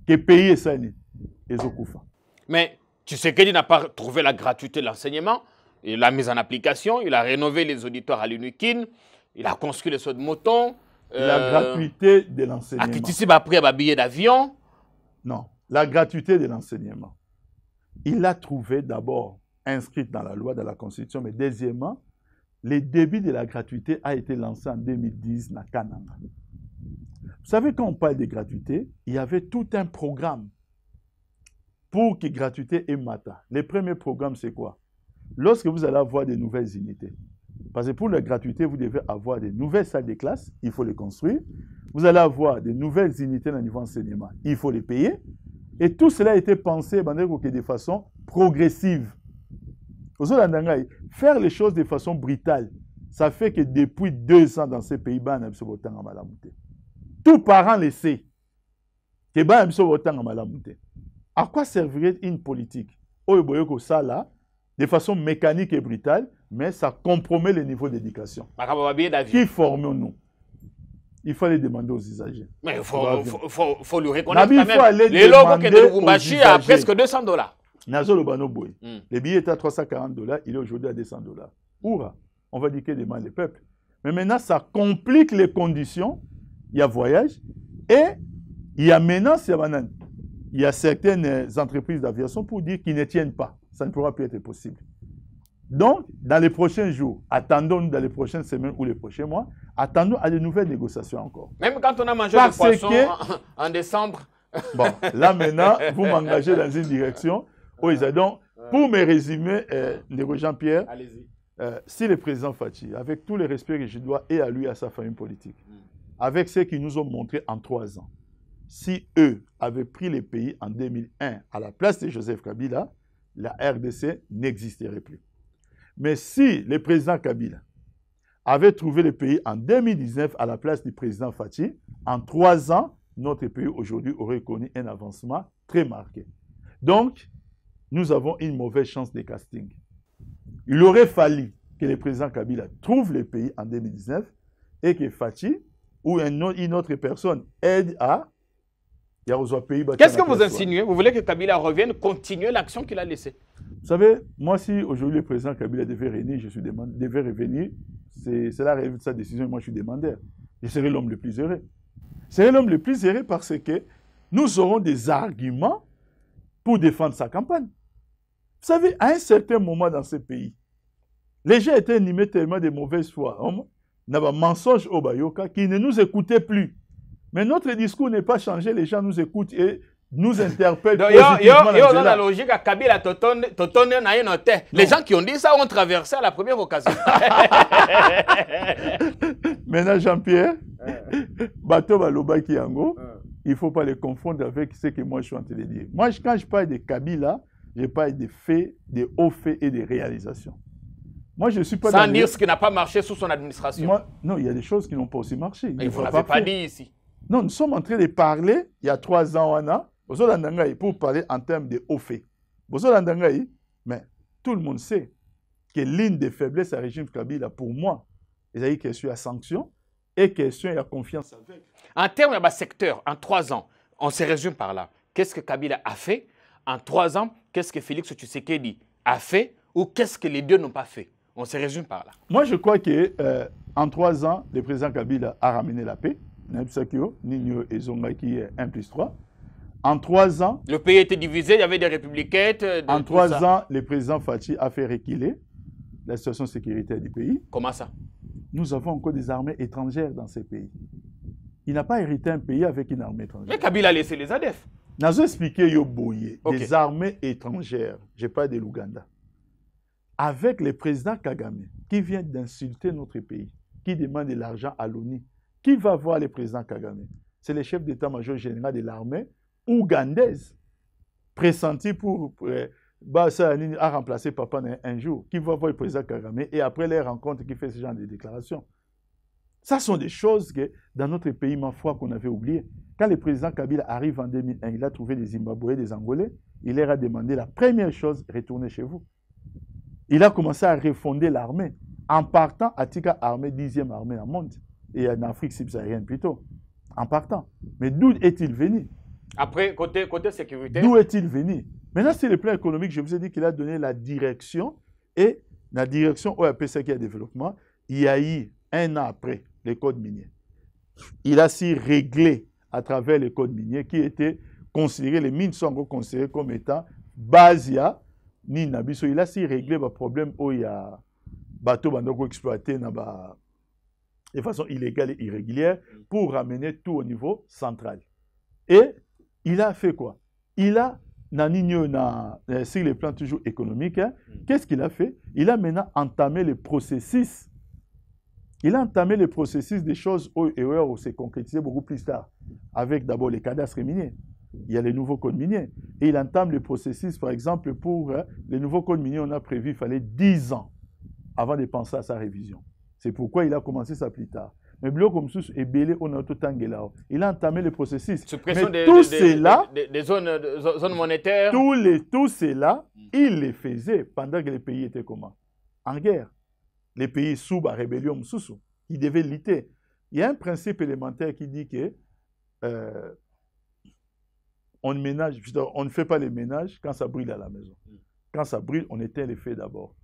que pays est sané. Mais Tshisekedi n'a pas trouvé la gratuité de l'enseignement. Il l'a mis en application. Il a rénové les auditoires à l'UNIKIN. Il a construit les sauts de moton. La gratuité de l'enseignement. Akitisiba a pris un billet d'avion. Non, la gratuité de l'enseignement. Il l'a trouvé d'abord inscrite dans la loi, dans la Constitution, mais deuxièmement, le début de la gratuité a été lancé en 2010 à Kananga. Vous savez, quand on parle de gratuité, il y avait tout un programme pour que gratuité et mata. Les premiers programmes, c'est quoi? Lorsque vous allez avoir des nouvelles unités, parce que pour la gratuité, vous devez avoir des nouvelles salles de classe, il faut les construire. Vous allez avoir des nouvelles unités dans le niveau enseignement, il faut les payer. Et tout cela a été pensé de façon progressive. Faire les choses de façon brutale, ça fait que depuis 2 ans dans ces pays, tout parent le sait que à quoi servirait une politique de façon mécanique et brutale, mais ça compromet le niveau d'éducation. Qui formons-nous? Il faut aller demander aux usagers. Mais il faut lui reconnaître quand même. Les logos que de Lubumbashi à presque $200. Le billet était à $340, il est aujourd'hui à $200. Oura, on va dire qu'il demande le peuple. Mais maintenant, ça complique les conditions. Il y a voyage et il y a menace. Il y a certaines entreprises d'aviation pour dire qu'ils ne tiennent pas. Ça ne pourra plus être possible. Donc, dans les prochains jours, attendons dans les prochaines semaines ou les prochains mois, attendons à de nouvelles négociations encore. Même quand on a mangé le poisson en décembre. Bon, là maintenant, vous m'engagez dans une direction. Donc, pour me résumer, Jean-Pierre, si le président Fachi, avec tout le respect que je dois et à lui et à sa famille politique, avec ce qu'ils nous ont montré en 3 ans, si eux avaient pris les pays en 2001 à la place de Joseph Kabila, la RDC n'existerait plus. Mais si le président Kabila avait trouvé le pays en 2019 à la place du président Fachi, en 3 ans, notre pays aujourd'hui aurait connu un avancement très marqué. Donc, nous avons une mauvaise chance de casting. Il aurait fallu que le président Kabila trouve le pays en 2019 et que Fachi ou une autre personne aide à... Qu'est-ce que vous insinuez? Vous voulez que Kabila revienne continuer l'action qu'il a laissée? Vous savez, moi, si aujourd'hui le président Kabila devait revenir, devait revenir, c'est la réalité de sa décision et moi je suis demandeur. Je serai l'homme le plus heureux. Je serai l'homme le plus heureux parce que nous aurons des arguments pour défendre sa campagne. Vous savez, à un certain moment dans ce pays, les gens étaient animés tellement de mauvaise foi. On a un mensonge au Bayoka qui ne nous écoutait plus. Mais notre discours n'est pas changé, les gens nous écoutent et nous interpellent positivement. Dans la logique, à Kabila, les gens qui ont dit ça ont traversé à la première occasion. Maintenant, Jean-Pierre, Bato Baloba Kiango, il ne faut pas les confondre avec ce que moi je suis en train de dire. Moi, quand je parle de Kabila, je parle des faits, des hauts faits et des réalisations. Moi, je suis pas sans dire ce qui n'a pas marché sous son administration. Non, il y a des choses qui n'ont pas aussi marché. Mais vous ne l'avez pas dit ici. Non, nous sommes en train de parler, il y a 3 ans, pour parler en termes de hauts faits. Mais tout le monde sait que l'une des faiblesses à régime Kabila, pour moi, c'est question à sanction et question à confiance avec. En termes de secteur, en 3 ans, on se résume par là. Qu'est-ce que Kabila a fait? En 3 ans, qu'est-ce que Félix Tshisekedi a fait? Ou qu'est-ce que les deux n'ont pas fait? On se résume par là. Moi, je crois qu'en 3 ans, le président Kabila a ramené la paix. Nino et Zonga qui est 1+3. En 3 ans... Le pays était divisé, il y avait des républicains... En 3 ans, le président Fachi a fait reculer la situation sécuritaire du pays. Comment ça? Nous avons encore des armées étrangères dans ces pays. Il n'a pas hérité un pays avec une armée étrangère. Mais Kabila a laissé les ADF. Nazo expliqué Yoboye, des armées étrangères, je parle de l'Ouganda, avec le président Kagame, qui vient d'insulter notre pays, qui demande de l'argent à l'ONU. Qui va voir le président Kagame? C'est le chef d'état-major général de l'armée ougandaise, pressenti pour à remplacer Papa un jour. Qui va voir le président Kagame et après les rencontres qui fait ce genre de déclarations. Ça sont des choses que dans notre pays, ma foi, qu'on avait oubliées. Quand le président Kabila arrive en 2001, il a trouvé des Zimbabwéens, des Angolais, il leur a demandé la première chose, retournez chez vous. Il a commencé à refonder l'armée en partant à Tika armée, 10e armée en monde. Et en Afrique subsaharienne plutôt, en partant. Mais d'où est-il venu? Après, côté sécurité. D'où est-il venu? Maintenant, c'est le plan économique. Je vous ai dit qu'il a donné la direction. Et la direction OAPC qui a développement, il y a eu 1 an après les codes miniers. Il a si réglé à travers les codes miniers qui étaient considérés, les mines sont considérées comme étant Basia, ni Nabiso. Il a si réglé le problème où il y a bateau bandoko exploité de façon illégale et irrégulière pour ramener tout au niveau central. Et il a fait quoi? Il a, sur les plans toujours économiques, hein, qu'est-ce qu'il a fait? Il a maintenant entamé le processus. Il a entamé le processus des choses où c'est concrétisé beaucoup plus tard, avec d'abord les cadastres miniers. Il y a les nouveaux codes miniers. Et il entame le processus, par exemple, pour les nouveaux codes miniers, on a prévu, il fallait 10 ans avant de penser à sa révision. C'est pourquoi il a commencé ça plus tard. Mais comme ça, il a entamé le processus. Suppression des zones monétaires. Tout cela, il les faisait pendant que les pays étaient comment? En guerre. Les pays sous la rébellion, qui devaient lutter. Il y a un principe élémentaire qui dit que on ne fait pas les ménages quand ça brûle à la maison. Quand ça brûle, on éteint les feux d'abord.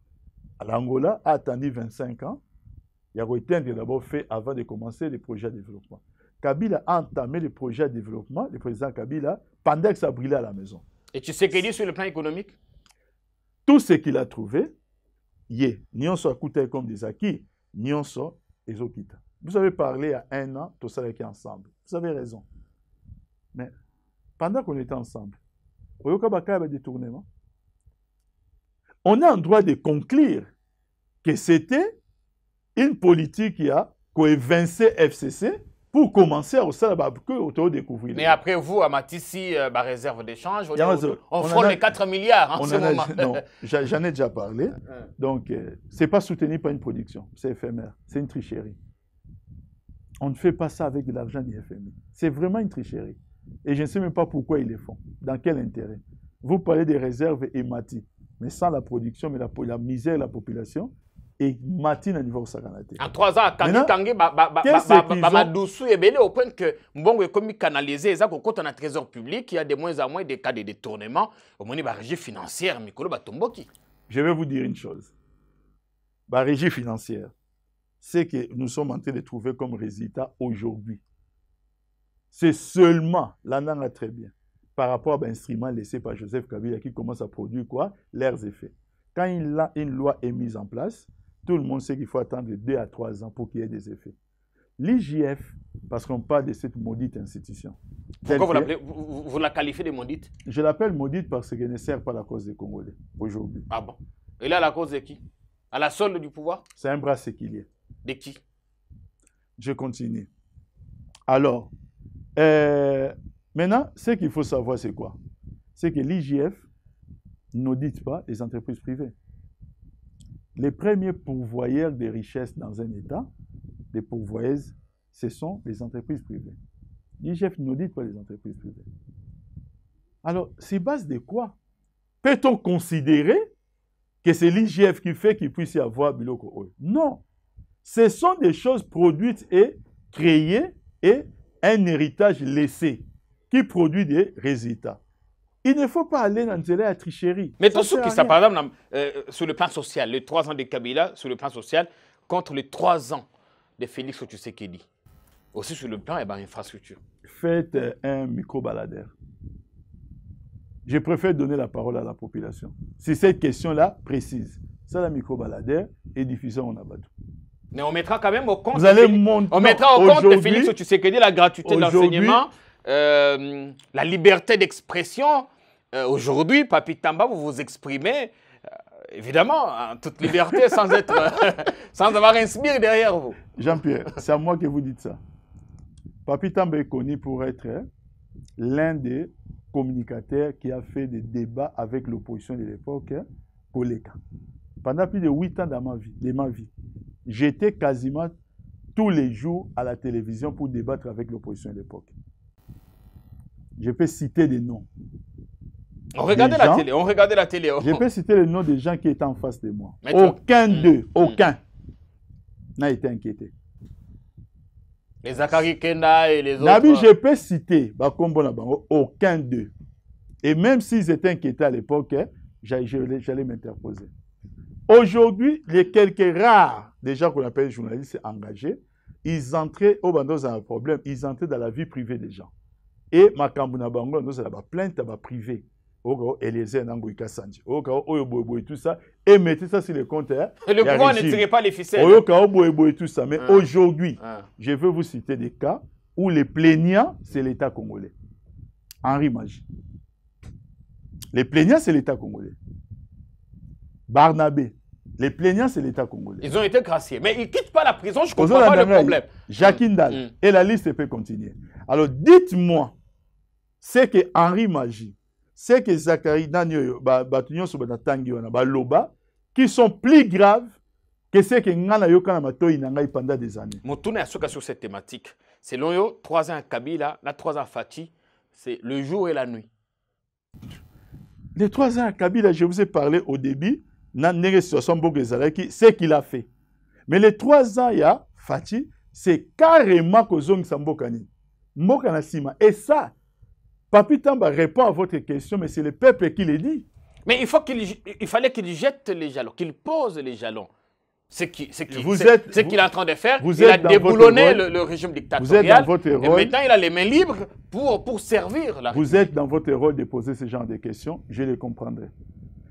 L'Angola a attendu 25 ans. Il y a éteindre d'abord fait avant de commencer les projets de développement. Kabila a entamé les projets de développement, le président Kabila, pendant que ça brûlait à la maison. Et tu sais qu'il dit sur le plan économique? Tout ce qu'il a trouvé, Nyon so coûté comme des acquis, Nyon so ezokita. Vous avez parlé à 1 an, tout ça qui est ensemble. Vous avez raison. Mais pendant qu'on était ensemble, on a détournement. On a en droit de conclure que c'était une politique qui a évincé FCC pour commencer à découvrir. Mais après vous, à Matissi, réserve d'échange, on frôle les 4 milliards en ce moment. Non, j'en ai déjà parlé. Donc, ce n'est pas soutenu par une production. C'est éphémère. C'est une tricherie. On ne fait pas ça avec de l'argent du FMI. C'est vraiment une tricherie. Et je ne sais même pas pourquoi ils le font. Dans quel intérêt? Vous parlez des réserves et Mati. Mais sans la production, mais la misère de la population, et Mati à niveau Saganate. En 3 ans, Kangi Mamadoussou est belé au point que Mbongo est comme canalisé. Quand on a trésor public, il y a de moins en moins des cas de détournement. Au moins, il y a une régie financière. Je vais vous dire une chose. La régie financière, c'est que nous sommes en train de trouver comme résultat aujourd'hui. C'est seulement, là, on a très bien, par rapport à l'instrument laissé par Joseph Kabila qui commence à produire quoi? Leurs effets. Quand une loi est mise en place, tout le monde sait qu'il faut attendre 2 à 3 ans pour qu'il y ait des effets. L'IGF, parce qu'on parle de cette maudite institution. Pourquoi vous la qualifiez de maudite? Je l'appelle maudite parce qu'elle ne sert pas à la cause des Congolais aujourd'hui. Ah bon? Et là, la cause de qui? À la solde du pouvoir? C'est un bras séquilier. De qui? Je continue. Alors, maintenant, ce qu'il faut savoir, c'est quoi? C'est que l'IGF n'audite pas les entreprises privées. Les premiers pourvoyeurs des richesses dans un État, les pourvoyeuses, ce sont les entreprises privées. L'IGF n'audite pas les entreprises privées. Alors, c'est base de quoi? Peut-on considérer que c'est l'IGF qui fait qu'il puisse y avoir Biloko Oil? Non. Ce sont des choses produites et créées et un héritage laissé qui produit des résultats. Il ne faut pas aller dans la tricherie. Mais tout ce qui ça, par exemple, sur le plan social, les 3 ans de Kabila, sur le plan social, contre les 3 ans de Félix Tshisekedi. Aussi sur le plan infrastructure. Faites un micro-baladeur. Je préfère donner la parole à la population. Si cette question-là précise, ça la micro-baladeur et diffusion en Abadou. Mais on mettra quand même au compte. Vous allez montrer. On mettra au compte de Félix Tshisekedi la gratuité de l'enseignement, la liberté d'expression. Aujourd'hui, Papi Tamba, vous vous exprimez, évidemment, en toute liberté, sans avoir un sbire derrière vous. Jean-Pierre, c'est à moi que vous dites ça. Papi Tamba est connu pour être l'un des communicateurs qui a fait des débats avec l'opposition de l'époque, Koleka. Pendant plus de 8 ans de ma vie, j'étais quasiment tous les jours à la télévision pour débattre avec l'opposition de l'époque. Je peux citer des noms. On regardait la télé. Je peux citer les noms des gens qui étaient en face de moi. Aucun d'eux, aucun, n'a été inquiété. Les Zakari Kenda et les autres. Nabi, je peux citer, aucun d'eux. Et même s'ils étaient inquiétés à l'époque, j'allais m'interposer. Aujourd'hui, les quelques rares des gens qu'on appelle journalistes engagés, ils entraient au bandeau dans un problème, ils entraient dans la vie privée des gens. Et Makambuna Bango, nous avons plainte à privé. Eliezer Nangoïka Sanji, Oyo tout ça, et mettez ça sur les comptes. Le pouvoir ne tirait pas les ficelles. Oyo tout ça. Mais aujourd'hui, je veux vous citer des cas où les plaignants, c'est l'État congolais. Henri Magie. Les plaignants, c'est l'État congolais. Barnabé. Les plaignants, c'est l'État congolais. Ils ont été graciés. Mais ils ne quittent pas la prison, je ne comprends pas le problème. Jacques Indal. Et la liste peut continuer. Alors, dites-moi, c'est que Henri Magie, c'est que Zachary Daniel, Loba, qui sont plus graves que ce que Ngana Yokana Matoyi Nangai pendant des années. Mon tourne à sur cette thématique. Selon yo, 3 ans à Kabila, 3 ans à Fati, c'est le jour et la nuit. Les 3 ans à Kabila, je vous ai parlé au début, ce qu'il a fait. Mais les 3 ans, il y a Fati, c'est carrément Kozong Sambokani. Mbokanasima. Et ça, Papi Tamba répond à votre question, mais c'est le peuple qui le dit. Mais il fallait qu'il jette les jalons, qu'il pose les jalons. Ce qu'il est en train de faire, il a déboulonné le régime dictatorial. Vous êtes dans votre rôle. Et maintenant, il a les mains libres pour servir la Vous êtes dans votre rôle de poser ce genre de questions, je les comprendrai.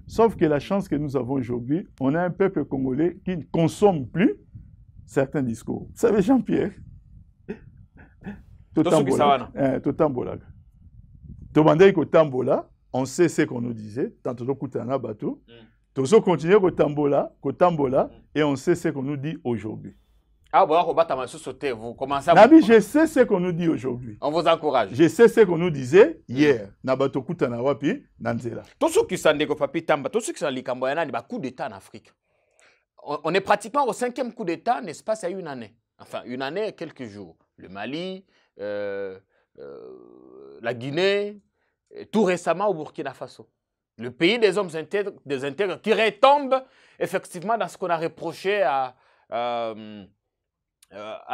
Sauf que la chance que nous avons aujourd'hui, on a un peuple congolais qui ne consomme plus certains discours. Vous savez, Jean-Pierre, Totambola. Totambola, on sait ce qu'on nous disait, tant que Koutana Batou. Tozo continue Kotambola, et on sait ce qu'on nous dit aujourd'hui. Ah bon, vous commencez à... Nabi, je sais ce qu'on nous dit aujourd'hui. On vous encourage. Je sais ce qu'on nous disait hier. Nabato Koutana Wapi, Nanzela. Tous ceux qui sont des Papi Tamba, tous ceux qui sont les Camboyana, il y a coup d'État en Afrique. On est pratiquement au 5e coup d'État, n'est-ce pas, c'est une année. Enfin, une année et quelques jours. Le Mali, la Guinée, tout récemment au Burkina Faso. Le pays des hommes intègres qui retombe effectivement dans ce qu'on a reproché à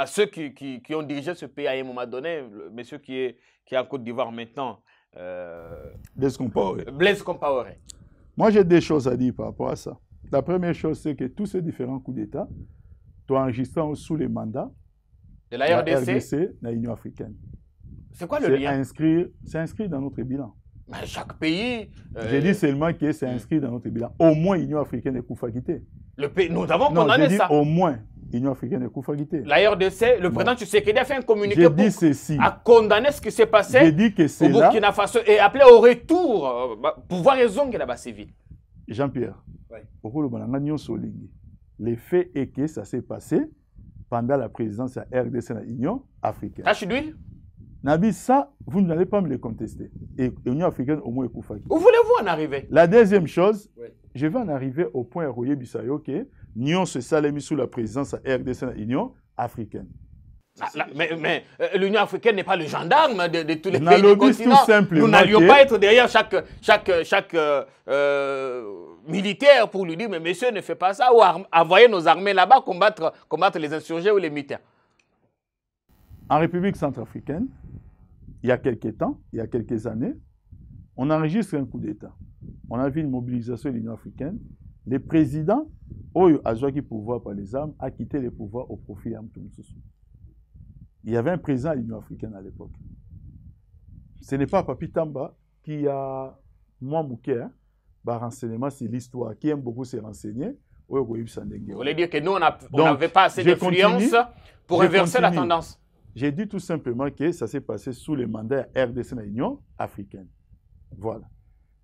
ceux qui ont dirigé ce pays à un moment donné, le monsieur qui est en Côte d'Ivoire maintenant. Blaise Compaoré. Blaise Compaoré. Moi, j'ai des choses à dire par rapport à ça. La première chose, c'est que tous ces différents coups d'État sont enregistrés sous les mandats de la RDC et de l'Union africaine. C'est quoi le lien? C'est inscrit dans notre bilan. Mais chaque pays... J'ai dit seulement que c'est inscrit dans notre bilan. Au moins, l'Union africaine est Koufagité. Le pays, nous avons condamné ça. Au moins, l'Union africaine est Koufagité. La RDC, le président Tshisekedi a fait un communiqué à condamner ce qui s'est passé au Burkina Faso et appelé au retour, pouvoir raison que là-bas civil. Jean-Pierre, le fait est que ça s'est passé pendant la présidence de la RDC de l'Union africaine. Tache d'huile? Nabi, ça, vous n'allez pas me le contester. Et l'Union africaine, au moins, est Koufaki. Où voulez-vous en arriver? La deuxième chose, je vais en arriver au point Royer Bissayo que l'Union se salait sous la présidence de la RDC de l'Union africaine. Mais l'Union africaine n'est pas le gendarme de tous les pays du continent. Nous n'allions pas être derrière chaque militaire pour lui dire, mais monsieur ne fait pas ça, ou envoyer nos armées là-bas combattre les insurgés ou les militaires. En République centrafricaine, il y a quelques temps, il y a quelques années, on enregistre un coup d'État. On a vu une mobilisation de l'Union africaine. Le président, Oyo Azouaki pouvoir par les armes, a quitté le pouvoir au profit d'Amtoumoussou. Il y avait un président de l'Union africaine à l'époque. Ce n'est pas Papi Tamba qui a, moi, Mouké, renseignement sur l'histoire, qui aime beaucoup se renseigner. Vous voulez dire que nous, on n'avait pas assez d'influence pour inverser la tendance? J'ai dit tout simplement que ça s'est passé sous les mandats RDC de l'Union africaine. Voilà.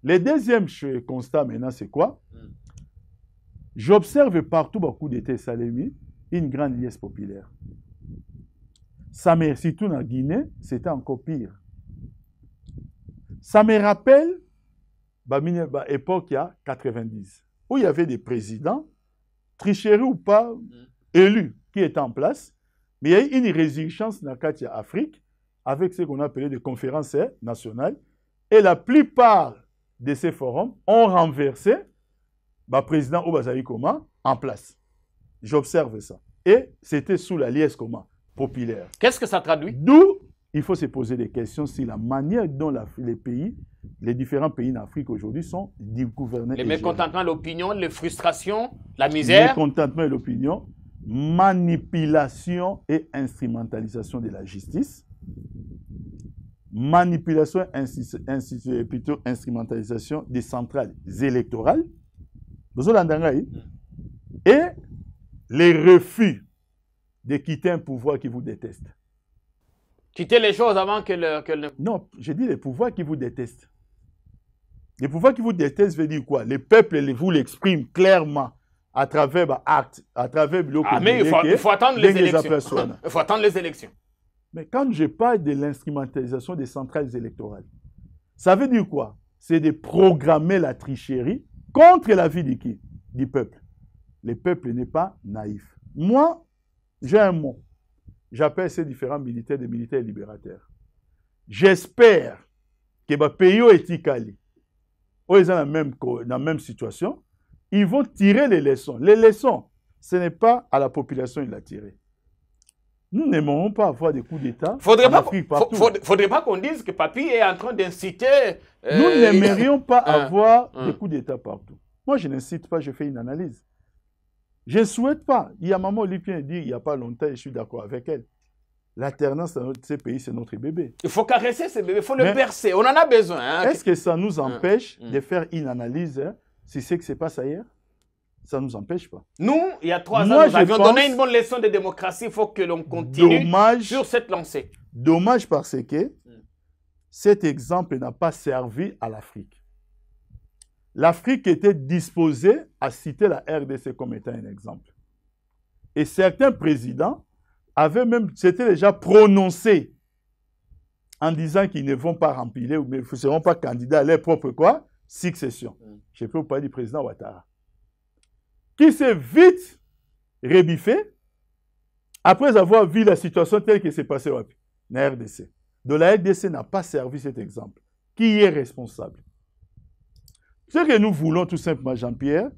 Le deuxième constat maintenant, c'est quoi? J'observe partout beaucoup d'États Salémi une grande liesse populaire. Ça me, surtout en Guinée, c'était encore pire. Ça me rappelle l'époque il y a 90, où il y avait des présidents, tricheries ou pas, élus, qui étaient en place. Mais il y a eu une résurgence dans l'Afrique avec ce qu'on appelait des conférences nationales. Et la plupart de ces forums ont renversé le président Obazaï Koma en place. J'observe ça. Et c'était sous la liesse Koma populaire. Qu'est-ce que ça traduit? D'où il faut se poser des questions sur la manière dont les différents pays d'Afrique aujourd'hui sont gouvernés. Les mécontentements, l'opinion, les frustrations, la misère. Les mécontentements et l'opinion. Manipulation et instrumentalisation de la justice. manipulation, plutôt instrumentalisation des centrales électorales, et les refus de quitter un pouvoir qui vous déteste. Quitter les choses avant que Non, je dis les pouvoirs qui vous détestent. Les pouvoirs qui vous détestent veut dire quoi? Les peuples vous l'expriment clairement à travers actes, à travers mais il faut attendre les élections. Il faut attendre les élections. Mais quand je parle de l'instrumentalisation des centrales électorales, ça veut dire quoi? C'est de programmer la tricherie contre la vie de qui? Du peuple. Le peuple n'est pas naïf. Moi, j'ai un mot. J'appelle ces différents militaires des militaires libérateurs. J'espère que les pays éthiques, où ils sont dans la même situation, ils vont tirer les leçons. Les leçons, ce n'est pas à la population de la tirer. Nous n'aimerons pas avoir des coups d'État en Afrique partout. Faudrait pas qu'on dise que Papi est en train d'inciter... Nous n'aimerions pas avoir des coups d'État partout. Moi, je n'incite pas, je fais une analyse. Je ne souhaite pas. Il y a maman Olympienne dit il n'y a pas longtemps, et je suis d'accord avec elle. L'alternance dans ces pays, c'est notre bébé. Il faut caresser ce bébé, il faut le bercer. On en a besoin. Hein. Est-ce que ça nous empêche de faire une analyse si c'est que se passe ailleurs? Ça ne nous empêche pas. Nous, il y a 3 ans, nous avions donné une bonne leçon de démocratie. Il faut que l'on continue sur cette lancée. Dommage parce que cet exemple n'a pas servi à l'Afrique. L'Afrique était disposée à citer la RDC comme étant un exemple. Et certains présidents avaient même, s'étaient déjà prononcés en disant qu'ils ne vont pas remplir ou ne seront pas candidats à leur propre quoi? Succession. Je peux vous parler du président Ouattara, qui s'est vite rebiffé après avoir vu la situation telle que s'est passée dans la RDC. Donc la RDC n'a pas servi cet exemple. Qui est responsable? Ce que nous voulons tout simplement, Jean-Pierre,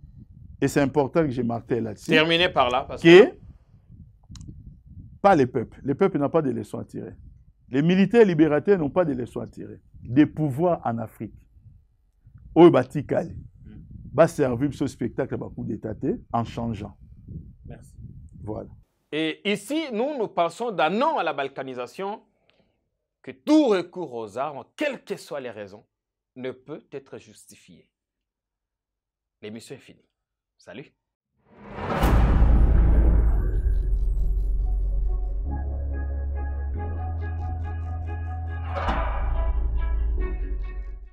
et c'est important que j'ai marqué là-dessus. Terminé par là. Parce que pas les peuples. Les peuples n'ont pas de leçons à tirer. Les militaires libérateurs n'ont pas de leçons à tirer. Des pouvoirs en Afrique. Au Batikali. Va servir ce spectacle à beaucoup d'État en changeant. Merci. Voilà. Et ici, nous pensons d'un non à la balkanisation, que tout recours aux armes, quelles que soient les raisons, ne peut être justifié. L'émission est finie. Salut.